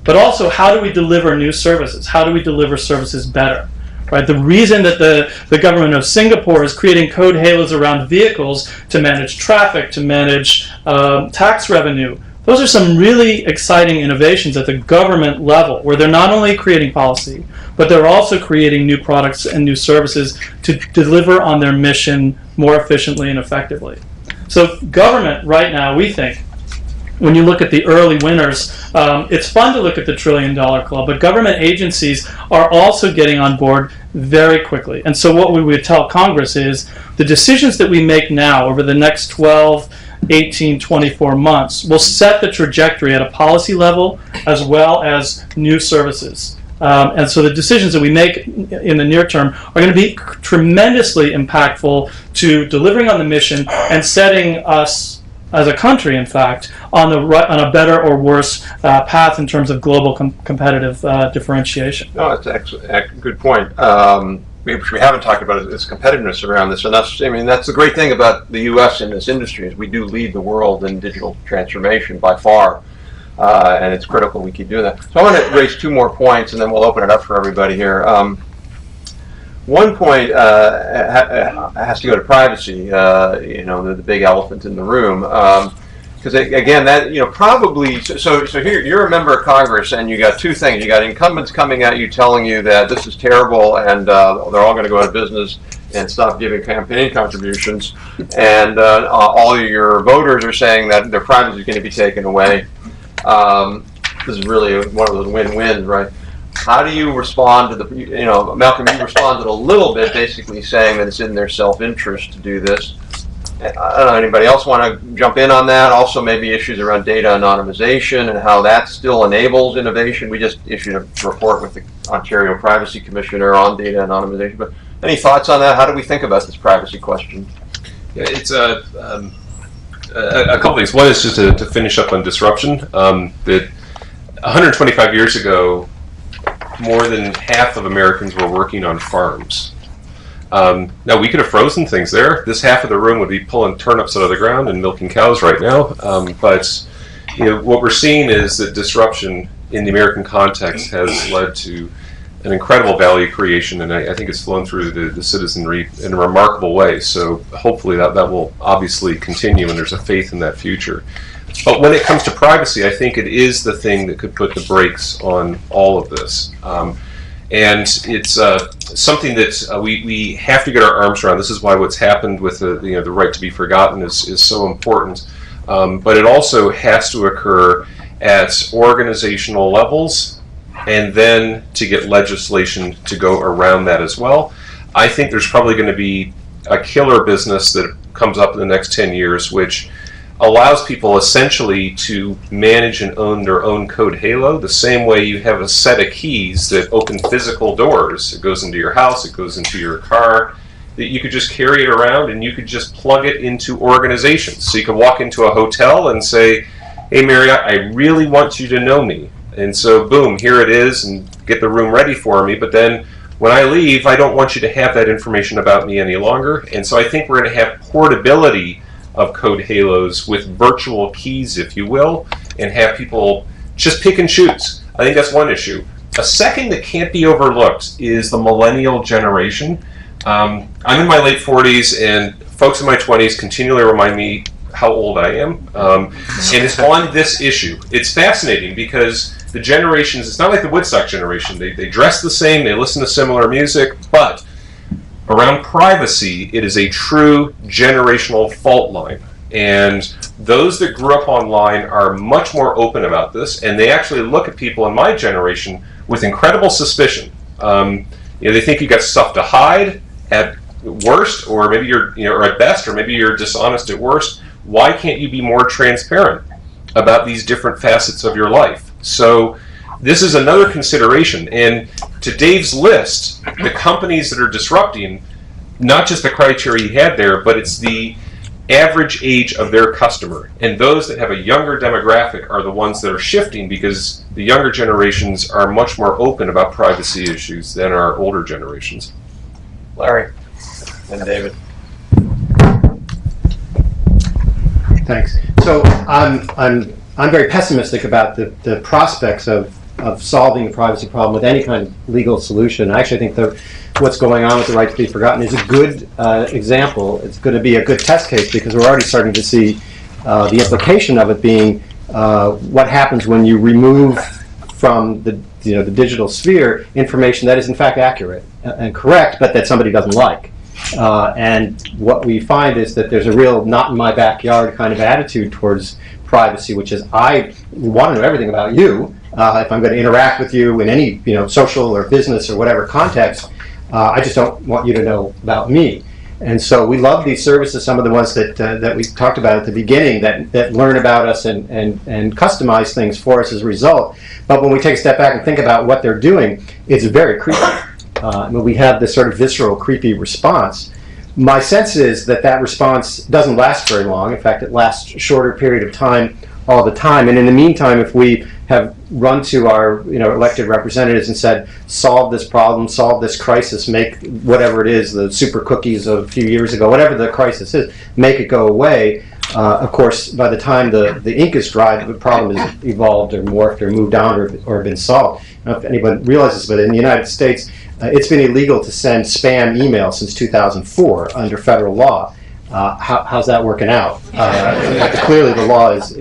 but also how do we deliver new services? How do we deliver services better? Right? The reason that the government of Singapore is creating Code Halos around vehicles to manage traffic, to manage tax revenue, those are some really exciting innovations at the government level, where they're not only creating policy, but they're also creating new products and new services to deliver on their mission more efficiently and effectively. So government right now, we think, when you look at the early winners, it's fun to look at the $1 trillion club, but government agencies are also getting on board very quickly. And so what we would tell Congress is the decisions that we make now over the next 12, 18, 24 months will set the trajectory at a policy level as well as new services. And so the decisions that we make in the near term are going to be tremendously impactful to delivering on the mission and setting us as a country, in fact, on a better or worse path in terms of global competitive differentiation. No, that's a good point. Which we haven't talked about is competitiveness around this, and that's the great thing about the U.S. in this industry is we do lead the world in digital transformation by far, and it's critical we keep doing that. So I want to raise two more points, and then we'll open it up for everybody here. One point has to go to privacy. The big elephant in the room. Because again, that probably so here you're a member of Congress and you got two things. You got incumbents coming at you telling you that this is terrible and they're all going to go out of business and stop giving campaign contributions, and all of your voters are saying that their privacy is going to be taken away. This is really one of those win-wins, right? How do you respond to the, Malcolm, you responded a little bit, basically saying that it's in their self-interest to do this. I don't know, anybody else want to jump in on that? Also maybe issues around data anonymization and how that still enables innovation. We just issued a report with the Ontario Privacy Commissioner on data anonymization, but any thoughts on that? How do we think about this privacy question? Yeah, it's a couple things. One is just to finish up on disruption. That 125 years ago, more than half of Americans were working on farms. Now, we could have frozen things there. This half of the room would be pulling turnips out of the ground and milking cows right now. But what we're seeing is that disruption in the American context has led to an incredible value creation, and I think it's flown through the citizenry in a remarkable way. So hopefully that will obviously continue, and there's a faith in that future. But when it comes to privacy, I think it is the thing that could put the brakes on all of this. And it's something that we have to get our arms around. This is why what's happened with the right to be forgotten is so important. But it also has to occur at organizational levels, and then to get legislation to go around that as well. I think there's probably going to be a killer business that comes up in the next 10 years, which allows people essentially to manage and own their own code halo the same way you have a set of keys that open physical doors. It goes into your house, it goes into your car, that you could just carry it around and you could just plug it into organizations. So you could walk into a hotel and say, hey Marriott, I really want you to know me. And so boom, here it is, and get the room ready for me. But then when I leave, I don't want you to have that information about me any longer. And so I think we're going to have portability of code halos with virtual keys, if you will, and have people just pick and choose. I think that's one issue. A second that can't be overlooked is the millennial generation. I'm in my late 40s, and folks in my 20s continually remind me how old I am. And it's on this issue. It's fascinating because the generations, it's not like the Woodstock generation. They dress the same, they listen to similar music, but around privacy, it is a true generational fault line. And those that grew up online are much more open about this, and they actually look at people in my generation with incredible suspicion. They think you got stuff to hide at worst, or maybe or at best, or maybe you're dishonest at worst. Why can't you be more transparent about these different facets of your life? So this is another consideration. And to Dave's list, the companies that are disrupting, not just the criteria he had there, but it's the average age of their customer. And those that have a younger demographic are the ones that are shifting, because the younger generations are much more open about privacy issues than our older generations. Larry and David. Thanks. So I'm very pessimistic about the prospects of solving the privacy problem with any kind of legal solution. I actually think what's going on with the right to be forgotten is a good example. It's going to be a good test case, because we're already starting to see the implication of it being what happens when you remove from the digital sphere information that is in fact accurate and correct, but that somebody doesn't like. And what we find is that there's a real not in my backyard kind of attitude towards privacy, which is I want to know everything about you. If I'm going to interact with you in any social or business or whatever context, I just don't want you to know about me. And so we love these services, some of the ones that we talked about at the beginning, that learn about us and customize things for us as a result. But when we take a step back and think about what they're doing, it's very creepy. We have this sort of visceral, creepy response. My sense is that response doesn't last very long. In fact, it lasts a shorter period of time all the time. And in the meantime, if we have run to our elected representatives and said, solve this problem, solve this crisis, make whatever it is, the super cookies of a few years ago, whatever the crisis is, make it go away. Of course, by the time the ink is dry, the problem has evolved or morphed or moved on or been solved. I don't know if anyone realizes, but in the United States, it's been illegal to send spam email since 2004 under federal law. How's that working out? Clearly, the law is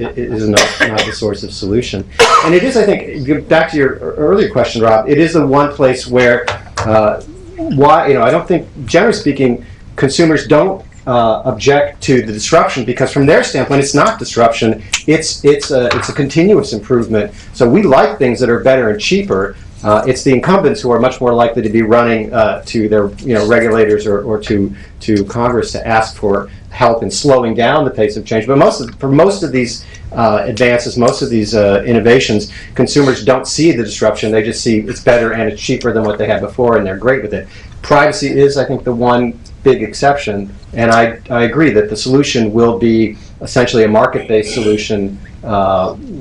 not the source of solution. And it is, I think, back to your earlier question, Rob, it is the one place where, I don't think, generally speaking, consumers don't object to the disruption, because from their standpoint, it's not disruption, it's a continuous improvement. So we like things that are better and cheaper, it's the incumbents who are much more likely to be running to their regulators or to Congress to ask for help in slowing down the pace of change. But for most of these advances, most of these innovations, consumers don't see the disruption. They just see it's better and it's cheaper than what they had before, and they're great with it. Privacy is, I think, the one big exception, and I agree that the solution will be essentially a market-based solution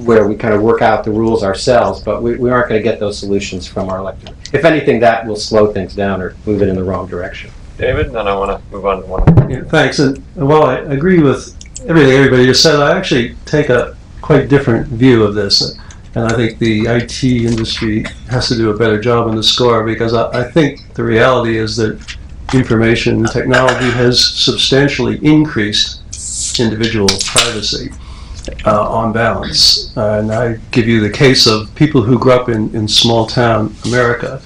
where we kind of work out the rules ourselves, but we aren't going to get those solutions from our electorate. If anything, that will slow things down or move it in the wrong direction. David, then I want to move on to one. Yeah, thanks. And while I agree with everything everybody just said, I actually take a quite different view of this. And I think the IT industry has to do a better job on the score, because I think the reality is that information technology has substantially increased individual privacy on balance. And I give you the case of people who grew up in small town America,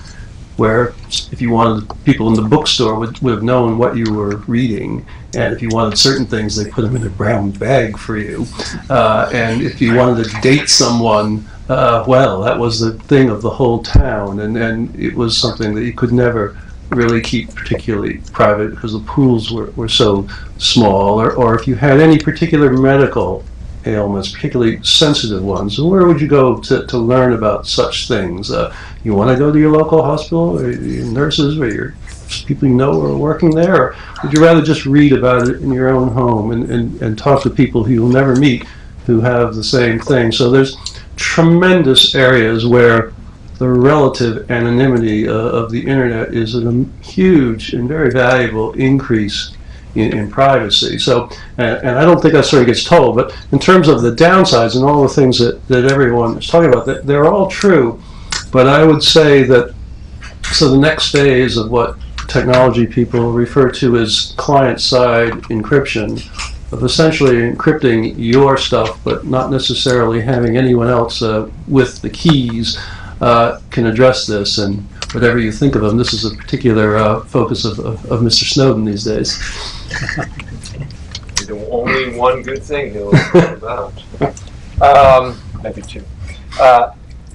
where if you wanted, people in the bookstore would have known what you were reading, and if you wanted certain things, they put them in a brown bag for you. And if you wanted to date someone, well, that was the thing of the whole town, and it was something that you could never really keep particularly private because the pools were so small, or if you had any particular medical ailments, particularly sensitive ones, where would you go to learn about such things? You want to go to your local hospital, or your nurses, or your people you know are working there, or would you rather just read about it in your own home and talk to people who you'll never meet who have the same thing? So there's tremendous areas where the relative anonymity of the internet is a huge and very valuable increase in privacy. So, and I don't think that sort of gets told, but in terms of the downsides and all the things that everyone is talking about, they're all true. But I would say that, so the next phase of what technology people refer to as client-side encryption, of essentially encrypting your stuff, but not necessarily having anyone else with the keys, can address this. And whatever you think of them, this is a particular focus of Mr. Snowden these days. The only one good thing he'll talk about. Maybe two.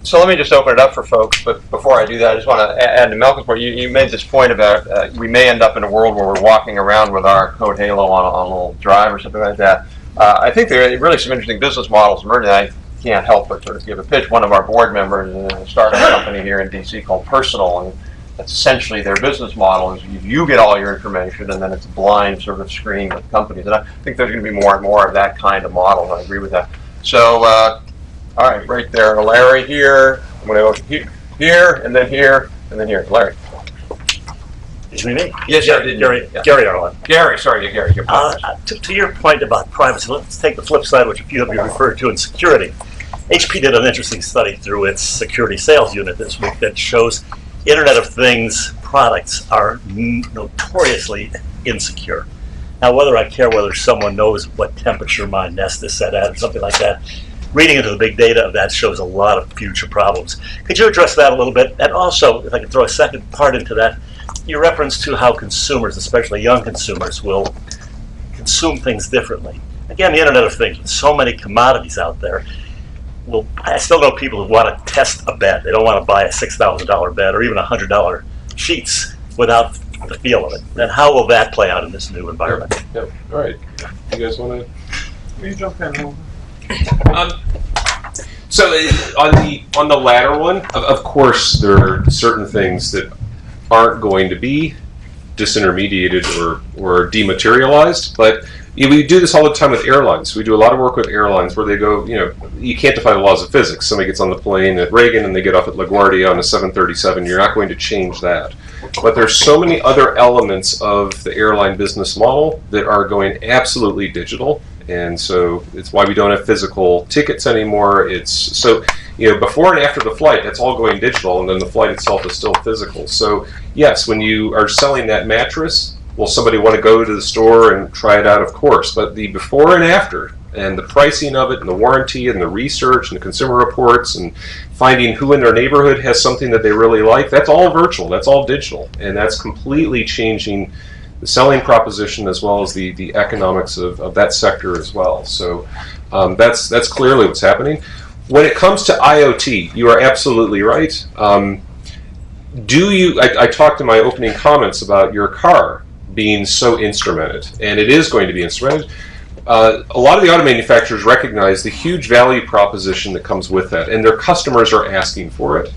So let me just open it up for folks, but before I do that, I just want to add to Malcolm's point. You made this point about we may end up in a world where we're walking around with our code halo on a little drive or something like that. I think there are really some interesting business models emerging. I can't help but sort of give a pitch. One of our board members in a startup company here in DC called Personal, and that's essentially their business model is you get all your information and then it's a blind sort of screen with companies. And I think there's going to be more and more of that kind of model, and I agree with that. So, all right, right there, Larry here. I'm going to go here, and then here, and then here. Larry. It's me? Yes, Gary, Gary Arlen. Gary, sorry, Gary. To your point about privacy, let's take the flip side, which a few of you referred to in security. HP did an interesting study through its security sales unit this week that shows Internet of Things products are notoriously insecure. Now, whether I care whether someone knows what temperature my nest is set at or something like that, reading into the big data of that shows a lot of future problems. Could you address that a little bit? And also, if I could throw a second part into that, your reference to how consumers, especially young consumers, will consume things differently. Again, the Internet of Things, with so many commodities out there, well, I still know people who want to test a bed. They don't want to buy a $6,000 bed or even $100 sheets without the feel of it. And how will that play out in this new environment? Yep. All right. You guys want to? Will you jump in? So on the latter one, of course, there are certain things that aren't going to be disintermediated or dematerialized, but we do this all the time with airlines. We do a lot of work with airlines where they go, you can't defy the laws of physics. Somebody gets on the plane at Reagan and they get off at LaGuardia on a 737. You're not going to change that. But there's so many other elements of the airline business model that are going absolutely digital. And so it's why we don't have physical tickets anymore. It's so, before and after the flight, that's all going digital, and then the flight itself is still physical. So yes, when you are selling that mattress, will somebody want to go to the store and try it out? Of course. But the before and after, and the pricing of it, and the warranty, and the research, and the consumer reports, and finding who in their neighborhood has something that they really like, that's all virtual, that's all digital. And that's completely changing the selling proposition as well as the economics of that sector as well. So that's clearly what's happening. when it comes to IoT, you are absolutely right. I talked in my opening comments about your car being so instrumented, and it is going to be instrumented. A lot of the auto manufacturers recognize the huge value proposition that comes with that, and their customers are asking for it.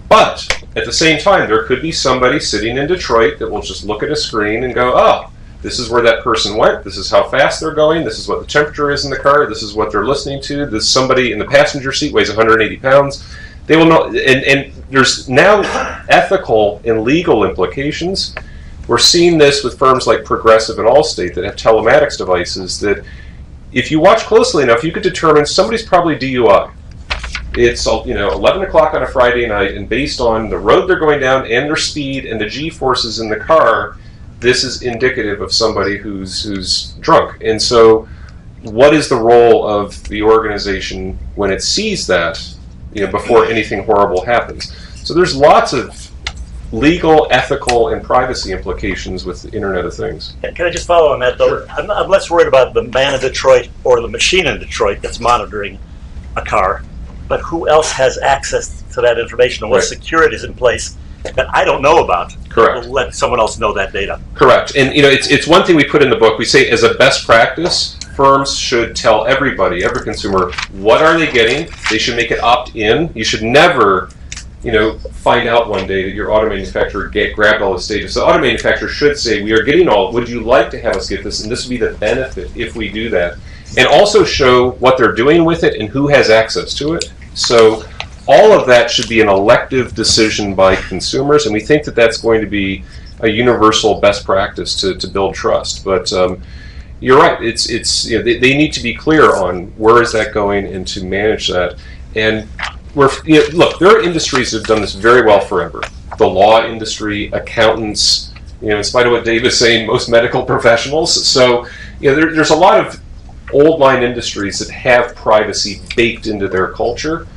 But at the same time, there could be somebody sitting in Detroit that will just look at a screen and go, oh, this is where that person went, this is how fast they're going, this is what the temperature is in the car, this is what they're listening to, this somebody in the passenger seat weighs 180 pounds. They will know, and there's now ethical and legal implications. We're seeing this with firms like Progressive and Allstate that have telematics devices that, if you watch closely enough, you could determine somebody's probably DUI. It's 11 o'clock on a Friday night, and based on the road they're going down and their speed and the G-forces in the car, this is indicative of somebody who's drunk. And so, what is the role of the organization when it sees that, before anything horrible happens? So there's lots of legal, ethical, and privacy implications with the Internet of Things. Can I just follow on that, though? Sure. I'm less worried about the man in Detroit or the machine in Detroit that's monitoring a car, but who else has access to that information and what security is in place that I don't know about? Correct. To let someone else know that data. Correct. And it's one thing we put in the book. We say, as a best practice, firms should tell everybody, every consumer, what are they getting. They should make it opt-in. You should never find out one day that your auto manufacturer grabbed all this data. So the auto manufacturer should say, we are getting all, would you like to have us get this? And this would be the benefit if we do that. And also show what they're doing with it and who has access to it. So all of that should be an elective decision by consumers, and we think that that's going to be a universal best practice to build trust. But you're right, they need to be clear on where is that going and to manage that. And look, there are industries that have done this very well forever. The law industry, accountants, in spite of what Dave is saying, most medical professionals. So there's a lot of old line industries that have privacy baked into their culture.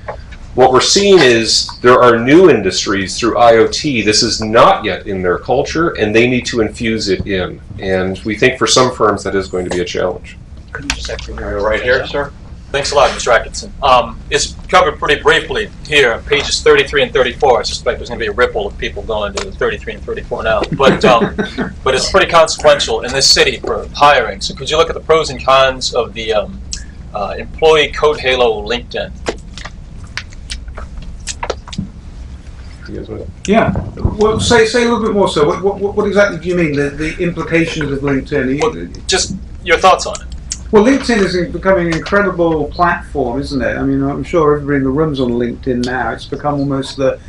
What we're seeing is there are new industries through IoT. This is not yet in their culture, and they need to infuse it in. And we think for some firms that is going to be a challenge. Could you just actually right here, sir? Thanks a lot, Mr. Atkinson. It's covered pretty briefly here on pages 33 and 34. I suspect there's going to be a ripple of people going to 33 and 34 now. But but it's pretty consequential in this city for hiring. So could you look at the pros and cons of the employee code halo LinkedIn? Yeah. Well, say a little bit more. So, what exactly do you mean? The implications of LinkedIn? Just your thoughts on it. Well, LinkedIn is becoming an incredible platform, isn't it? I mean, I'm sure everybody in the room's on LinkedIn now. It's become almost the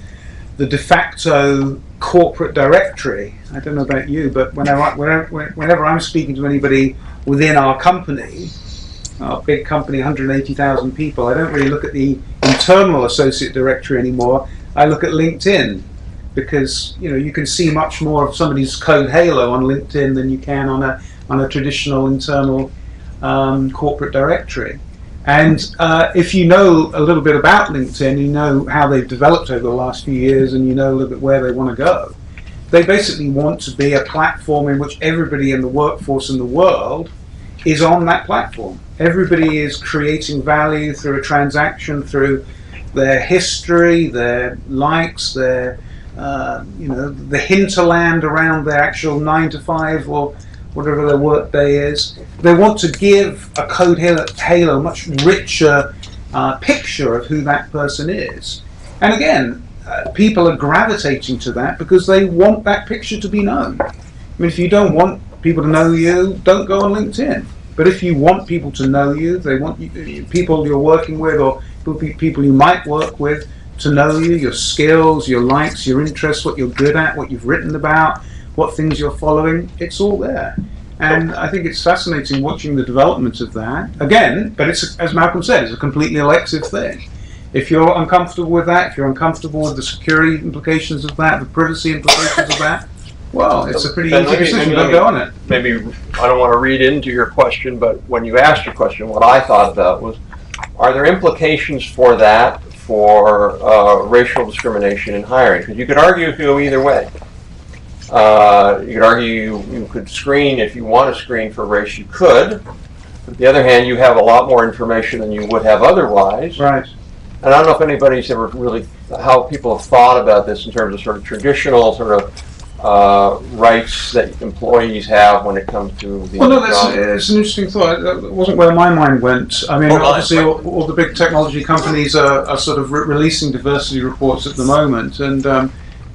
de facto corporate directory. I don't know about you, but whenever I'm speaking to anybody within our company, our big company, 180,000 people, I don't really look at the internal associate directory anymore. I look at LinkedIn, because you can see much more of somebody's code halo on LinkedIn than you can on a traditional internal corporate directory. And if you know a little bit about LinkedIn, you know how they've developed over the last few years, and you know a little bit where they want to go. They basically want to be a platform in which everybody in the workforce in the world is on that platform. Everybody is creating value through a transaction, through their history, their likes, their the hinterland around their actual 9 to 5 or whatever their work day is. They want to give a code halo much richer picture of who that person is. And again, people are gravitating to that because they want that picture to be known. I mean, if you don't want people to know you, don't go on LinkedIn. But if you want people to know you, they want people you're working with or people you might work with to know you, your skills, your likes, your interests, what you're good at, what you've written about, what things you're following, it's all there. And I think it's fascinating watching the development of that. Again, but it's, as Malcolm said, it's a completely elective thing. If you're uncomfortable with that, if you're uncomfortable with the security implications of that, the privacy implications of that, well, it's a pretty easy decision. Don't go on it. Maybe, I don't want to read into your question, but when you asked your question, what I thought about was, are there implications for that for racial discrimination in hiring? Because you could argue to go either way. You could argue you could screen, if you want to screen for race, you could. But on the other hand, you have a lot more information than you would have otherwise. Right. And I don't know if anybody's ever really, how people have thought about this in terms of sort of traditional sort of rights that employees have when it comes to the Well, no, it's an interesting thought. That wasn't where my mind went. I mean, obviously, all the big technology companies are sort of releasing diversity reports at the moment, and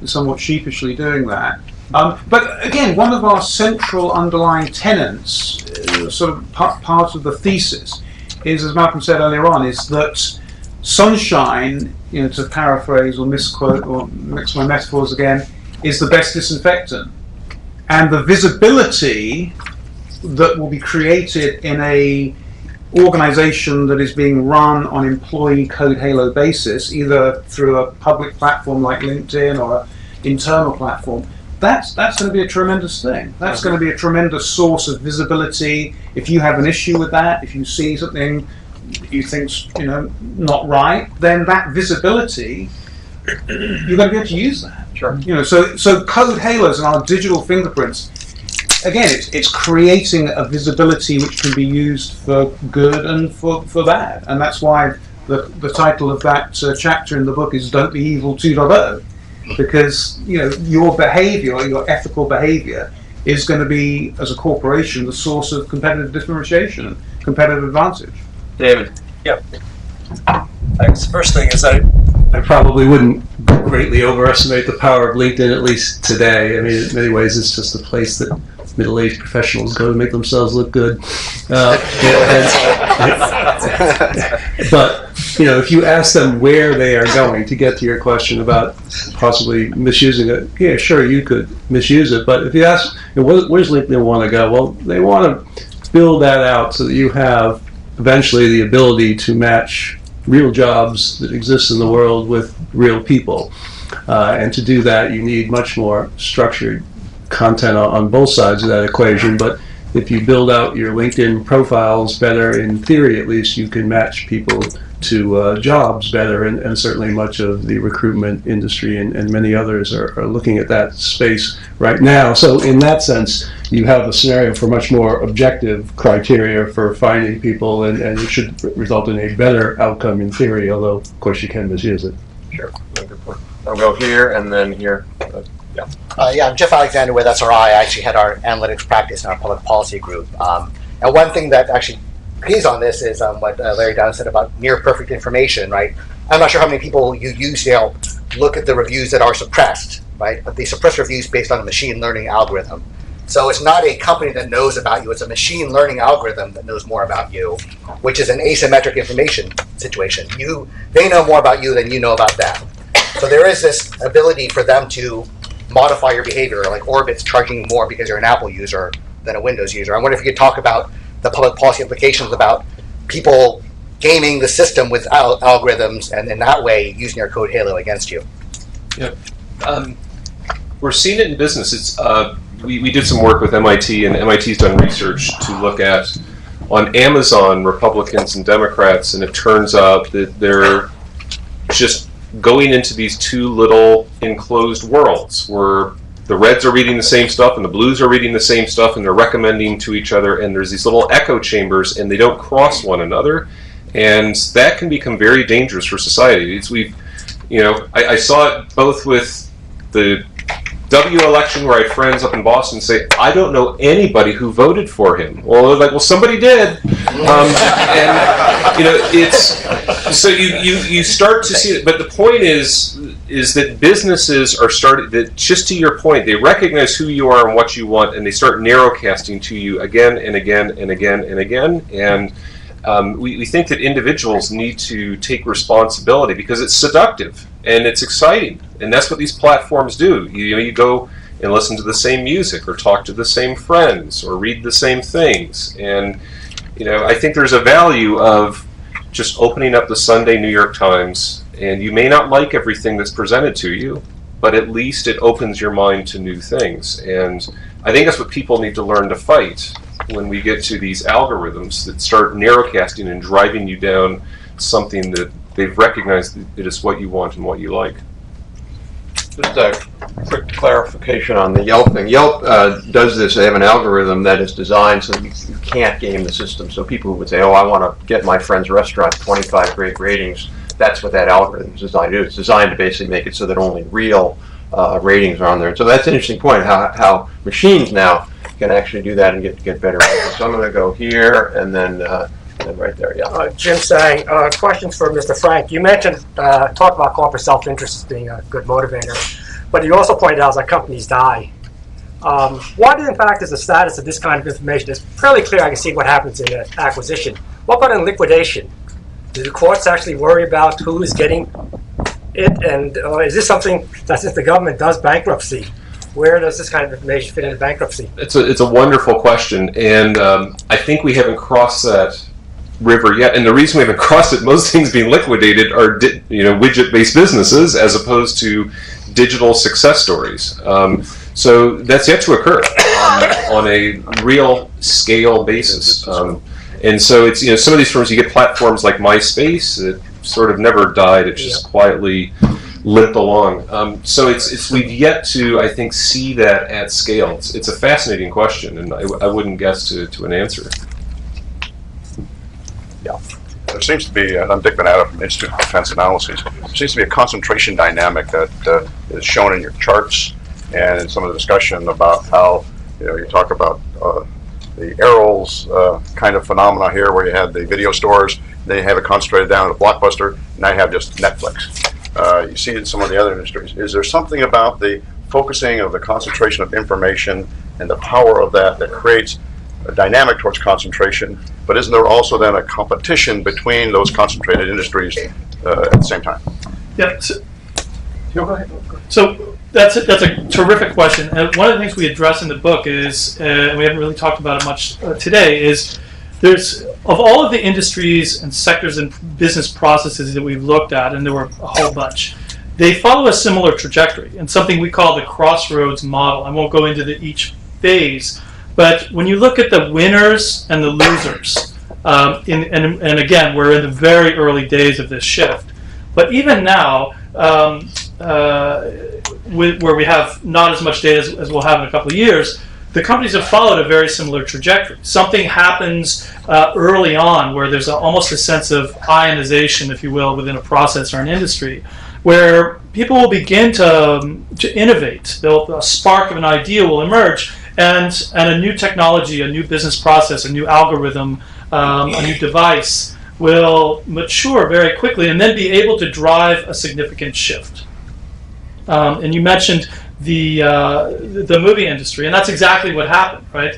somewhat sheepishly doing that. But again, one of our central underlying tenets, sort of part of the thesis, is, as Malcolm said earlier on, is that sunshine, to paraphrase or misquote or mix my metaphors again, is the best disinfectant. And the visibility that will be created in a organization that is being run on employee code halo basis, either through a public platform like LinkedIn or an internal platform, that's going to be a tremendous thing. That's going to be a tremendous source of visibility. If you have an issue with that, if you see something you think's not right, then that visibility, you're going to be able to use that. Sure. So code halos and our digital fingerprints, again, it's creating a visibility which can be used for good and for bad, and that's why the title of that chapter in the book is "Don't Be Evil 2.0," because your behavior, your ethical behavior, is going to be, as a corporation, the source of competitive differentiation and competitive advantage. David. Yeah. Thanks. First thing is I probably wouldn't greatly overestimate the power of LinkedIn, at least today. I mean, in many ways, it's just a place that middle-aged professionals go to make themselves look good. But if you ask them where they are going, to get to your question about possibly misusing it, yeah, sure, you could misuse it. But if you ask, where's LinkedIn want to go? Well, they want to build that out so that you have eventually the ability to match real jobs that exist in the world with real people. And to do that, you need much more structured content on both sides of that equation. But if you build out your LinkedIn profiles better, in theory at least, you can match people to jobs better. And certainly much of the recruitment industry and many others are looking at that space right now. So in that sense, you have a scenario for much more objective criteria for finding people, and it should result in a better outcome in theory, although of course you can misuse it. Sure. I'll go here and then here. I'm Jeff Alexander with SRI. I actually head our analytics practice in our public policy group. And one thing that actually keys on this is what Larry Downs said about near perfect information, right? I'm not sure how many people you use look at the reviews that are suppressed, right? But they suppress reviews based on a machine learning algorithm. So it's not a company that knows about you, it's a machine learning algorithm that knows more about you, which is an asymmetric information situation. They know more about you than you know about them. So there is this ability for them to modify your behavior, like Orbit's charging more because you're an Apple user than a Windows user. I wonder if you could talk about the public policy implications about people gaming the system with algorithms and in that way using your code halo against you. Yep. We're seeing it in business. It's we did some work with MIT, and MIT's done research to look at, on Amazon, Republicans and Democrats, and it turns out that they're just going into these two little enclosed worlds where the reds are reading the same stuff and the blues are reading the same stuff, and they're recommending to each other, and there's these little echo chambers, and they don't cross one another, and that can become very dangerous for society. I saw it both with the W election, where I had friends up in Boston say, I don't know anybody who voted for him. Well, they're like, well, somebody did. It's so you start to see it. But the point is that businesses are starting, that just to your point, they recognize who you are and what you want, and they start narrowcasting to you again and again and again and again. And we think that individuals need to take responsibility because it's seductive and it's exciting, and that's what these platforms do. You go and listen to the same music, or talk to the same friends, or read the same things, and I think there's a value of just opening up the Sunday New York Times, and you may not like everything that's presented to you, but at least it opens your mind to new things, and I think that's what people need to learn to fight when we get to these algorithms that start narrowcasting and driving you down something that they've recognized that it's what you want and what you like. Just a quick clarification on the Yelp thing. Yelp does this. They have an algorithm that is designed so that you can't game the system. So people who would say, oh, I want to get my friend's restaurant 25 great ratings, that's what that algorithm is designed to do. It's designed to basically make it so that only real ratings are on there. And so that's an interesting point, how machines now can actually do that and get better ratings. So I'm going to go here and then right there, yeah. Jim Sang, questions for Mr. Frank. You mentioned, talk about corporate self-interest as being a good motivator, but you also pointed out that companies die. What, in fact, is the status of this kind of information? It's fairly clear. I can see what happens in an acquisition. What about in liquidation? Do the courts actually worry about who is getting it? And is this something that, since the government does bankruptcy, where does this kind of information fit into bankruptcy? It's a wonderful question, and I think we haven't crossed that river yet. And the reason we haven't crossed it, most things being liquidated are widget-based businesses as opposed to digital success stories. So that's yet to occur on a real scale basis. And so it's, some of these firms, you get platforms like MySpace that sort of never died. It just quietly limped along. So we've yet to, I think, see that at scale. It's a fascinating question, and I wouldn't guess to an answer. Yeah. There seems to be, I'm Dick Benada from Institute of Defense Analyses, there seems to be a concentration dynamic that is shown in your charts and in some of the discussion about how, you talk about the Errol's kind of phenomena here, where you had the video stores, then you have it concentrated down at a Blockbuster, now you have just Netflix. You see it in some of the other industries. Is there something about the focusing of the concentration of information and the power of that creates a dynamic towards concentration, but isn't there also then a competition between those concentrated industries at the same time? Yeah. Go ahead. So that's a terrific question. And one of the things we address in the book is, and we haven't really talked about it much today, is there's, of all of the industries and sectors and business processes that we've looked at, and there were a whole bunch, they follow a similar trajectory and something we call the crossroads model. I won't go into each phase, but when you look at the winners and the losers, and again, we're in the very early days of this shift, but even now, where we have not as much data as we'll have in a couple of years, the companies have followed a very similar trajectory. Something happens early on where there's almost a sense of ionization, if you will, within a process or an industry, where people will begin to innovate. A spark of an idea will emerge, and a new technology, a new business process, a new algorithm, a new device will mature very quickly and then be able to drive a significant shift. And you mentioned the movie industry, and that's exactly what happened, right?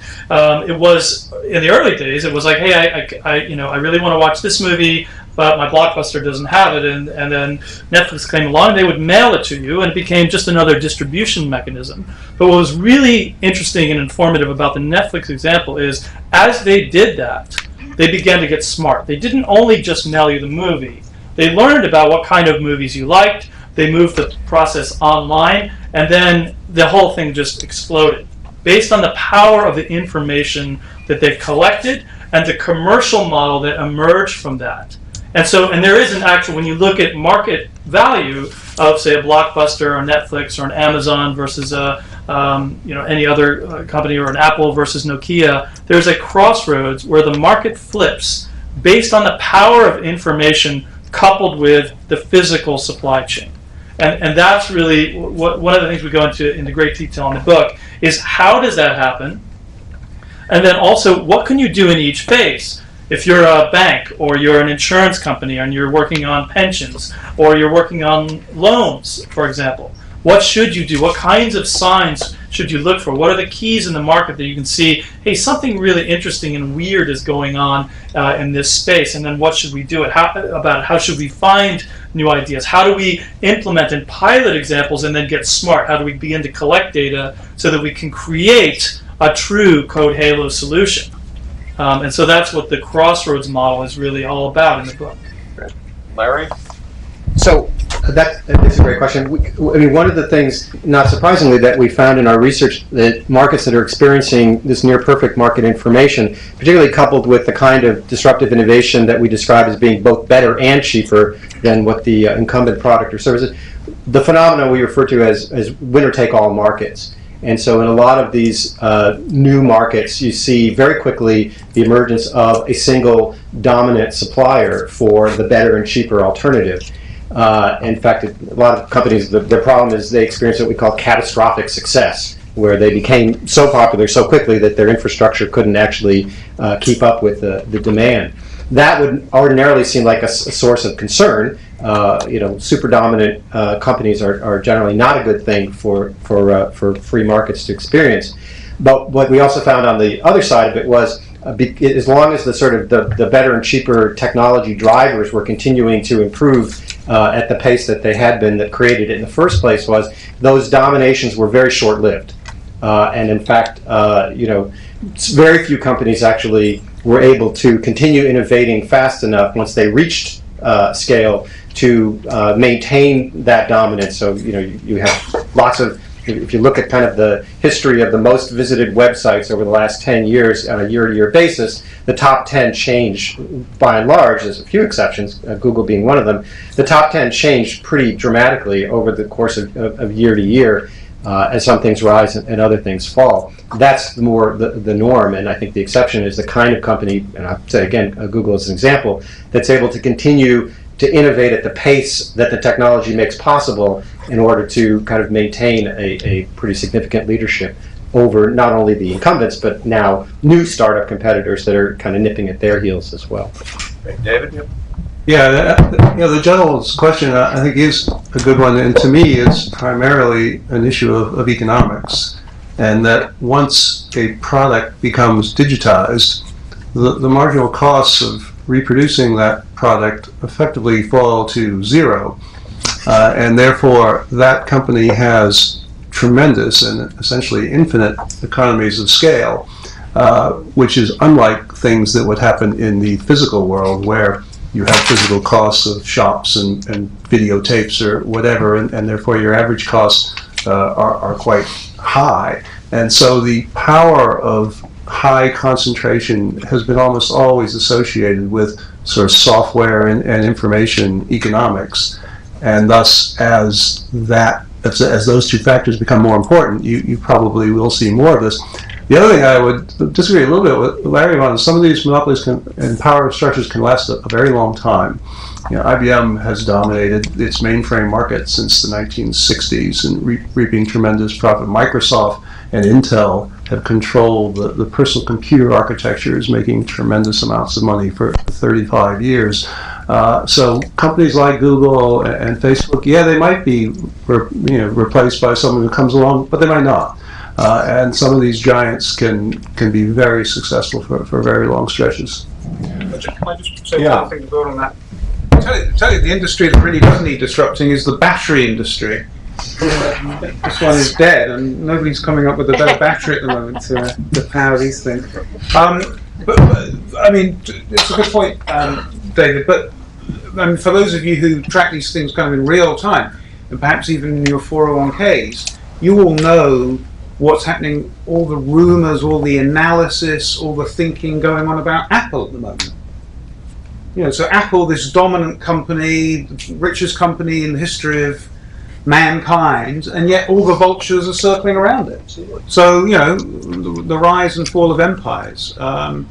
It was in the early days. It was like, hey, I really want to watch this movie, but my Blockbuster doesn't have it, and then Netflix came along. They would mail it to you, and it became just another distribution mechanism. But what was really interesting and informative about the Netflix example is, as they did that, they began to get smart. They didn't only just mail you the movie. They learned about what kind of movies you liked. They moved the process online, and then the whole thing just exploded based on the power of the information that they've collected and the commercial model that emerged from that. And there is an actual, when you look at market value of, say, a Blockbuster or Netflix or an Amazon versus any other company, or an Apple versus Nokia, there's a crossroads where the market flips based on the power of information coupled with the physical supply chain. And that's really one of the things we go into great detail in the book, is how does that happen? And then also, what can you do in each phase? If you're a bank, or you're an insurance company, and you're working on pensions, or you're working on loans, for example, what should you do? What kinds of signs should you look for? What are the keys in the market that you can see, hey, something really interesting and weird is going on in this space, and then what should we do about it? How should we find new ideas? How do we implement and pilot examples and then get smart? How do we begin to collect data so that we can create a true code halo solution? And so that's what the crossroads model is really all about in the book. Larry? So that's a great question. One of the things, not surprisingly, that we found in our research, that markets that are experiencing this near perfect market information, particularly coupled with the kind of disruptive innovation that we describe as being both better and cheaper than what the incumbent product or service is, the phenomenon we refer to as winner-take-all markets. And so in a lot of these new markets, you see very quickly the emergence of a single dominant supplier for the better and cheaper alternative. In fact, a lot of companies, their problem is they experience what we call catastrophic success, where they became so popular so quickly that their infrastructure couldn't actually keep up with the demand. That would ordinarily seem like a source of concern. Super dominant companies are generally not a good thing for free markets to experience. But what we also found on the other side of it was, as long as the sort of the better and cheaper technology drivers were continuing to improve at the pace that they had been, that created it in the first place, was those dominations were very short-lived. And in fact, very few companies actually were able to continue innovating fast enough once they reached scale to maintain that dominance. So you have lots of, if you look at kind of the history of the most visited websites over the last 10 years on a year-to-year basis, the top 10 change by and large. There's a few exceptions, Google being one of them. The top 10 changed pretty dramatically over the course of year to year. As some things rise and other things fall. That's more the norm, and I think the exception is the kind of company, and I'll say again, Google is an example, that's able to continue to innovate at the pace that the technology makes possible in order to kind of maintain a pretty significant leadership over not only the incumbents, but now new startup competitors that are kind of nipping at their heels as well. David? Yep. Yeah, the general's question I think is a good one, and to me it's primarily an issue of economics, and that once a product becomes digitized, the marginal costs of reproducing that product effectively fall to zero, and therefore that company has tremendous and essentially infinite economies of scale, which is unlike things that would happen in the physical world, where you have physical costs of shops and videotapes or whatever, and therefore your average costs are quite high. And so the power of high concentration has been almost always associated with sort of software and information economics. And thus, as those two factors become more important, you probably will see more of this. The other thing I would disagree a little bit with Larry on is some of these monopolies and power structures can last a very long time. IBM has dominated its mainframe market since the 1960s and reaping tremendous profit. Microsoft and Intel have controlled the personal computer architectures, making tremendous amounts of money for 35 years. So companies like Google and Facebook, yeah, they might be replaced by someone who comes along, but they might not. And some of these giants can be very successful for very long stretches. Can I just say one thing to build on that? Tell you the industry that really does need disrupting is the battery industry. This one is dead, and nobody's coming up with a better battery at the moment to power these things. But I mean, it's a good point, David. But I mean, for those of you who track these things kind of in real time, and perhaps even in your 401ks, you will know what's happening, all the rumors, all the analysis, all the thinking going on about Apple at the moment. So Apple, this dominant company, the richest company in the history of mankind, and yet all the vultures are circling around it. So, the rise and fall of empires. And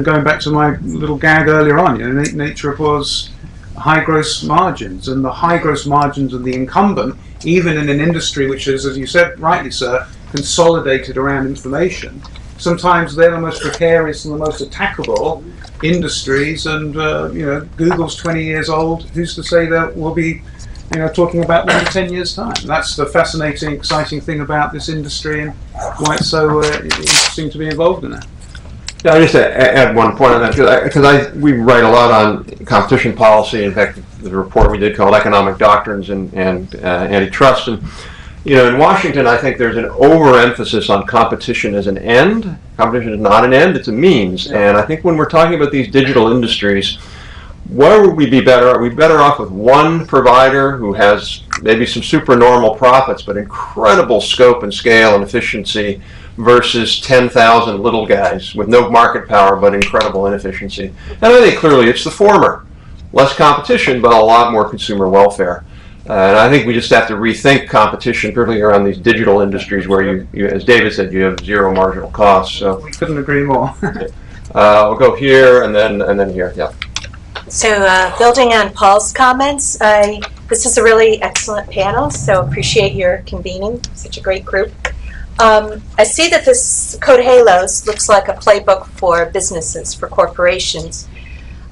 going back to my little gag earlier on, nature abhors high gross margins, and the high gross margins of the incumbent, even in an industry which is, as you said rightly, sir, consolidated around information. Sometimes they're the most precarious and the most attackable industries, and Google's 20 years old. Who's to say that we'll be talking about them in 10 years' time? That's the fascinating, exciting thing about this industry, and why it's so interesting to be involved in it. Yeah, I just add one point on that, because we write a lot on competition policy. In fact, the report we did called Economic Doctrines and Antitrust. And in Washington, I think there's an overemphasis on competition as an end. Competition is not an end, it's a means. And I think when we're talking about these digital industries, where would we be better? Are we better off with one provider who has maybe some supernormal profits, but incredible scope and scale and efficiency, versus 10,000 little guys with no market power but incredible inefficiency? And I think clearly it's the former. Less competition, but a lot more consumer welfare. And I think we just have to rethink competition, particularly around these digital industries where you, as David said, you have zero marginal cost. So Couldn't agree more. we'll go here and then here. Yeah. So building on Paul's comments, this is a really excellent panel, so appreciate your convening such a great group. I see that this Code Halos looks like a playbook for businesses, for corporations.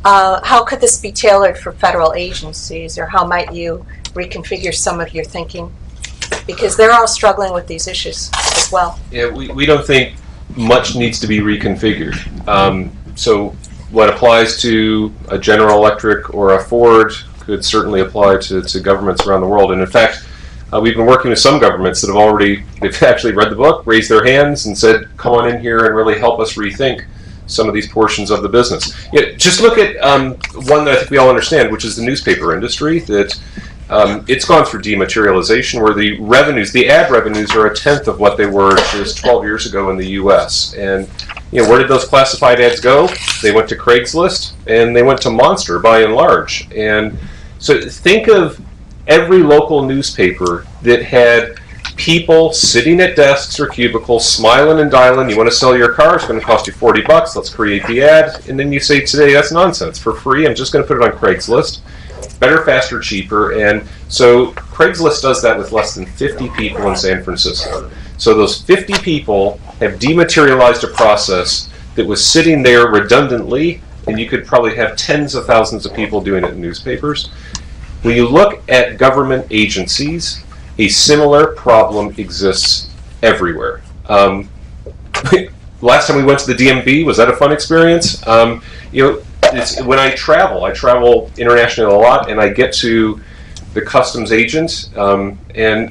How could this be tailored for federal agencies, or how might you reconfigure some of your thinking? Because they're all struggling with these issues as well. Yeah, we don't think much needs to be reconfigured. So what applies to a General Electric or a Ford could certainly apply to governments around the world. And in fact, we've been working with some governments that they've actually read the book, raised their hands, and said, come on in here and really help us rethink some of these portions of the business. Yeah, just look at one that I think we all understand, which is the newspaper industry, that it's gone through dematerialization, where the revenues, the ad revenues, are a tenth of what they were just 12 years ago in the U.S. And where did those classified ads go? They went to Craigslist, and they went to Monster, by and large. And so think of every local newspaper that had people sitting at desks or cubicles, smiling and dialing. You want to sell your car? It's going to cost you $40. Let's create the ad. And then you say today, that's nonsense. For free, I'm just going to put it on Craigslist. Better, faster, cheaper. And so Craigslist does that with less than 50 people in San Francisco. So those 50 people have dematerialized a process that was sitting there redundantly, and you could probably have tens of thousands of people doing it in newspapers. When you look at government agencies, a similar problem exists everywhere. Last time we went to the DMV, was that a fun experience? When I travel internationally a lot, and I get to the customs agent, and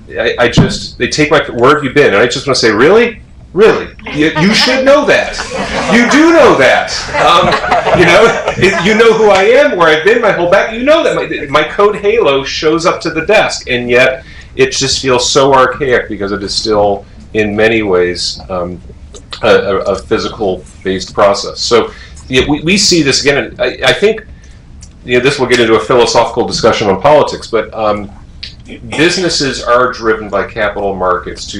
they take my, where have you been? And I just want to say, really? Really? You should know that. You do know that. You know who I am, where I've been my whole back. You know that my Code Halo shows up to the desk, and yet it just feels so archaic because it is still, in many ways, a physical-based process. So we see this again, and I think this will get into a philosophical discussion on politics, but businesses are driven by capital markets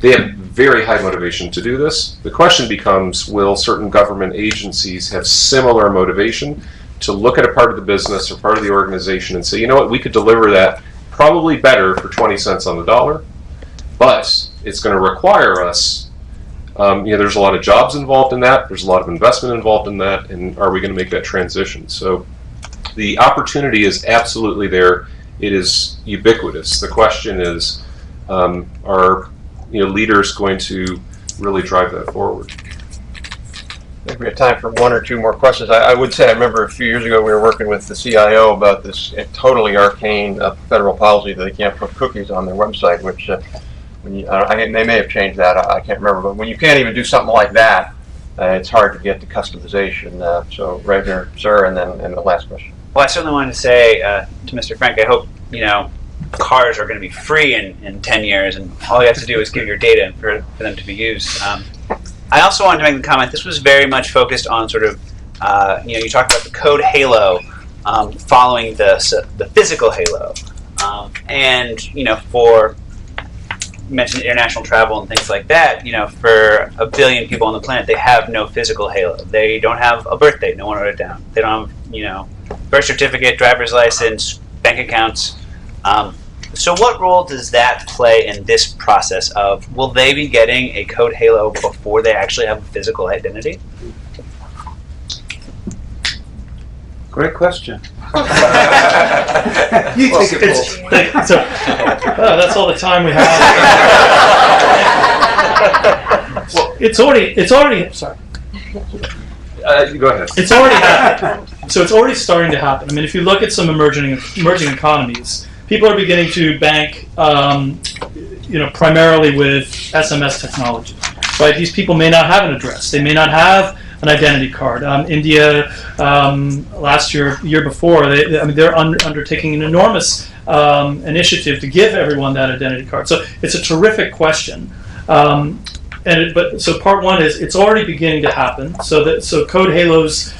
they have very high motivation to do this. The question becomes, will certain government agencies have similar motivation to look at a part of the business or part of the organization and say, you know what, we could deliver that probably better for 20 cents on the dollar, but it's going to require us, there's a lot of jobs involved in that, there's a lot of investment involved in that, and are we going to make that transition? So the opportunity is absolutely there. It is ubiquitous. The question is, are leaders going to really drive that forward? I think we have time for one or two more questions. I would say, I remember a few years ago we were working with the CIO about this totally arcane federal policy that they can't put cookies on their website, which they may have changed that, I can't remember, but when you can't even do something like that, it's hard to get to customization. So right here, sir, and then the last question. Well, I certainly wanted to say to Mr. Frank, I hope, cars are going to be free in 10 years, and all you have to do is give your data for them to be used. I also wanted to make the comment, this was very much focused on sort of, you talked about the Code Halo following the physical Halo. And, for, you mentioned international travel and things like that, for 1 billion people on the planet, they have no physical Halo. They don't have a birth date, no one wrote it down. They don't have, birth certificate, driver's license, bank accounts. So what role does that play in this process of, will they be getting a Code Halo before they actually have a physical identity? Great question. You take it, Paul. That's all the time we have. Well, it's already. Sorry. Go ahead. It's already happening. So it's already starting to happen. I mean, if you look at some emerging economies, people are beginning to bank, primarily with SMS technology. Right? These people may not have an address. They may not have an identity card. India, last year before, they're undertaking an enormous initiative to give everyone that identity card. So it's a terrific question. So part one is it's already beginning to happen. So Code Halo's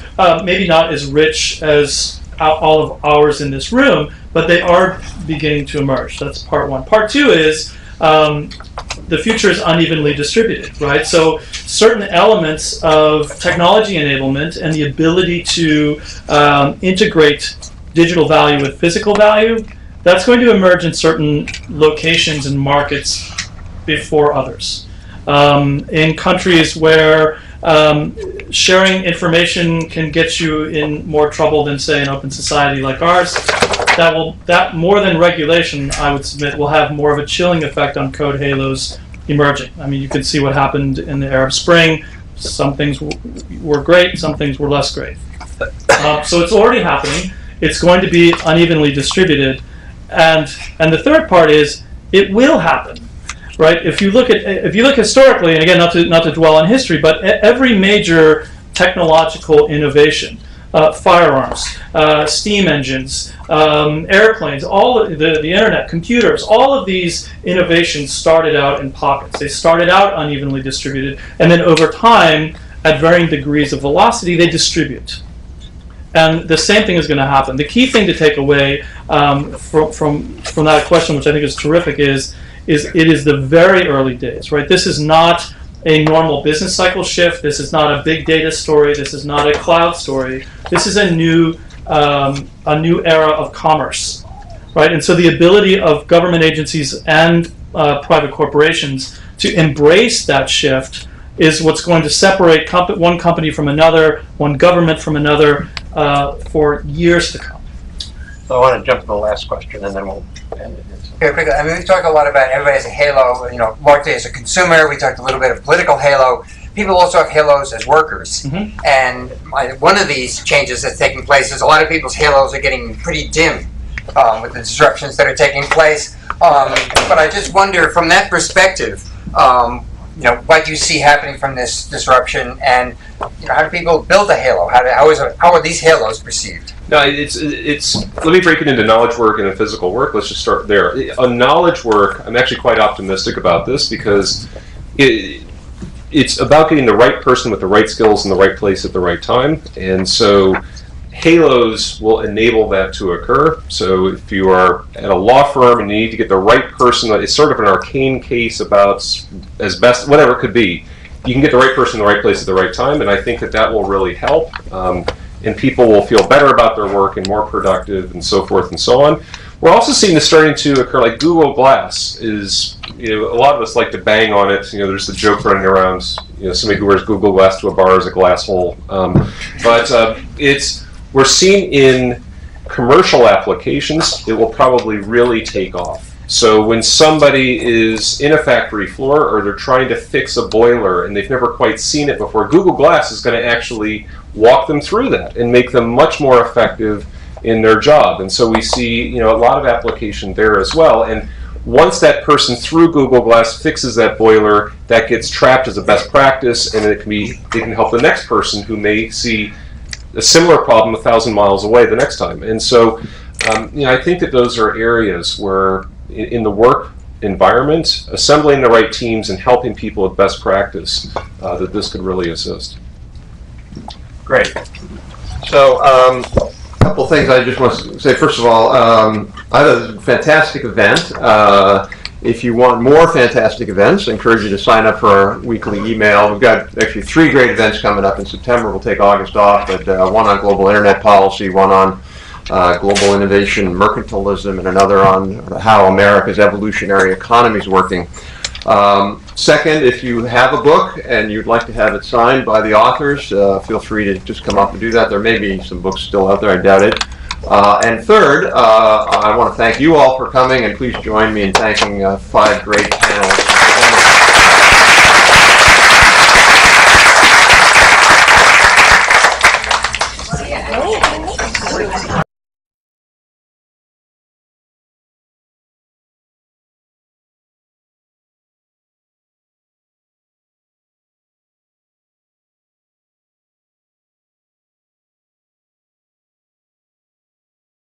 maybe not as rich as all of ours in this room, but they are beginning to emerge. That's part one. Part two is the future is unevenly distributed, right? So certain elements of technology enablement and the ability to integrate digital value with physical value, that's going to emerge in certain locations and markets before others. In countries where sharing information can get you in more trouble than, say, an open society like ours, that more than regulation, I would submit, will have more of a chilling effect on code halos emerging. I mean, you can see what happened in the Arab Spring. Some things were great, some things were less great. So it's already happening. It's going to be unevenly distributed, and the third part is it will happen. Right? If you look historically, and again, not to dwell on history, but every major technological innovation, firearms, steam engines, airplanes, all of the internet, computers, all of these innovations started out in pockets. They started out unevenly distributed, and then over time, at varying degrees of velocity, they distribute. And the same thing is going to happen. The key thing to take away from that question, which I think is terrific, is it is the very early days, right? This is not a normal business cycle shift. This is not a big data story. This is not a cloud story. This is a new era of commerce, right? And so the ability of government agencies and private corporations to embrace that shift is what's going to separate one company from another, one government from another, for years to come. So I want to jump to the last question, and then we'll end it. Very quickly, I mean, we talk a lot about everybody has a halo, largely as a consumer. We talked a little bit of political halo. People also have halos as workers. Mm-hmm. And one of these changes that's taking place is a lot of people's halos are getting pretty dim with the disruptions that are taking place. But I just wonder, from that perspective, what do you see happening from this disruption, and how do people build a halo? How are these halos perceived? No, it's. Let me break it into knowledge work and physical work. Let's just start there. On knowledge work, I'm actually quite optimistic about this because it's about getting the right person with the right skills in the right place at the right time, and so halos will enable that to occur. So if you are at a law firm and you need to get the right person, it's sort of an arcane case about as best whatever it could be. You can get the right person in the right place at the right time, and I think that will really help. And people will feel better about their work and more productive and so forth and so on. We're also seeing this starting to occur, like Google Glass is, a lot of us like to bang on it. There's the joke running around, somebody who wears Google Glass to a bar is a glass hole. We're seeing in commercial applications, it will probably really take off. So when somebody is in a factory floor or they're trying to fix a boiler and they've never quite seen it before, Google Glass is going to actually walk them through that and make them much more effective in their job. And so we see a lot of application there as well. And once that person through Google Glass fixes that boiler, that gets trapped as a best practice, and it can help the next person who may see a similar problem 1,000 miles away the next time. And so I think that those are areas where in the work environment, assembling the right teams and helping people with best practice, that this could really assist. Great. So a couple things I just want to say. First of all, I had a fantastic event. If you want more fantastic events, I encourage you to sign up for our weekly email. We've got actually 3 great events coming up in September. We'll take August off, but one on global internet policy, one on global innovation, mercantilism, and another on how America's evolutionary economy is working. Second, if you have a book and you'd like to have it signed by the authors, feel free to just come up and do that. There may be some books still out there, I doubt it. And third, I want to thank you all for coming, and please join me in thanking 5 great panelists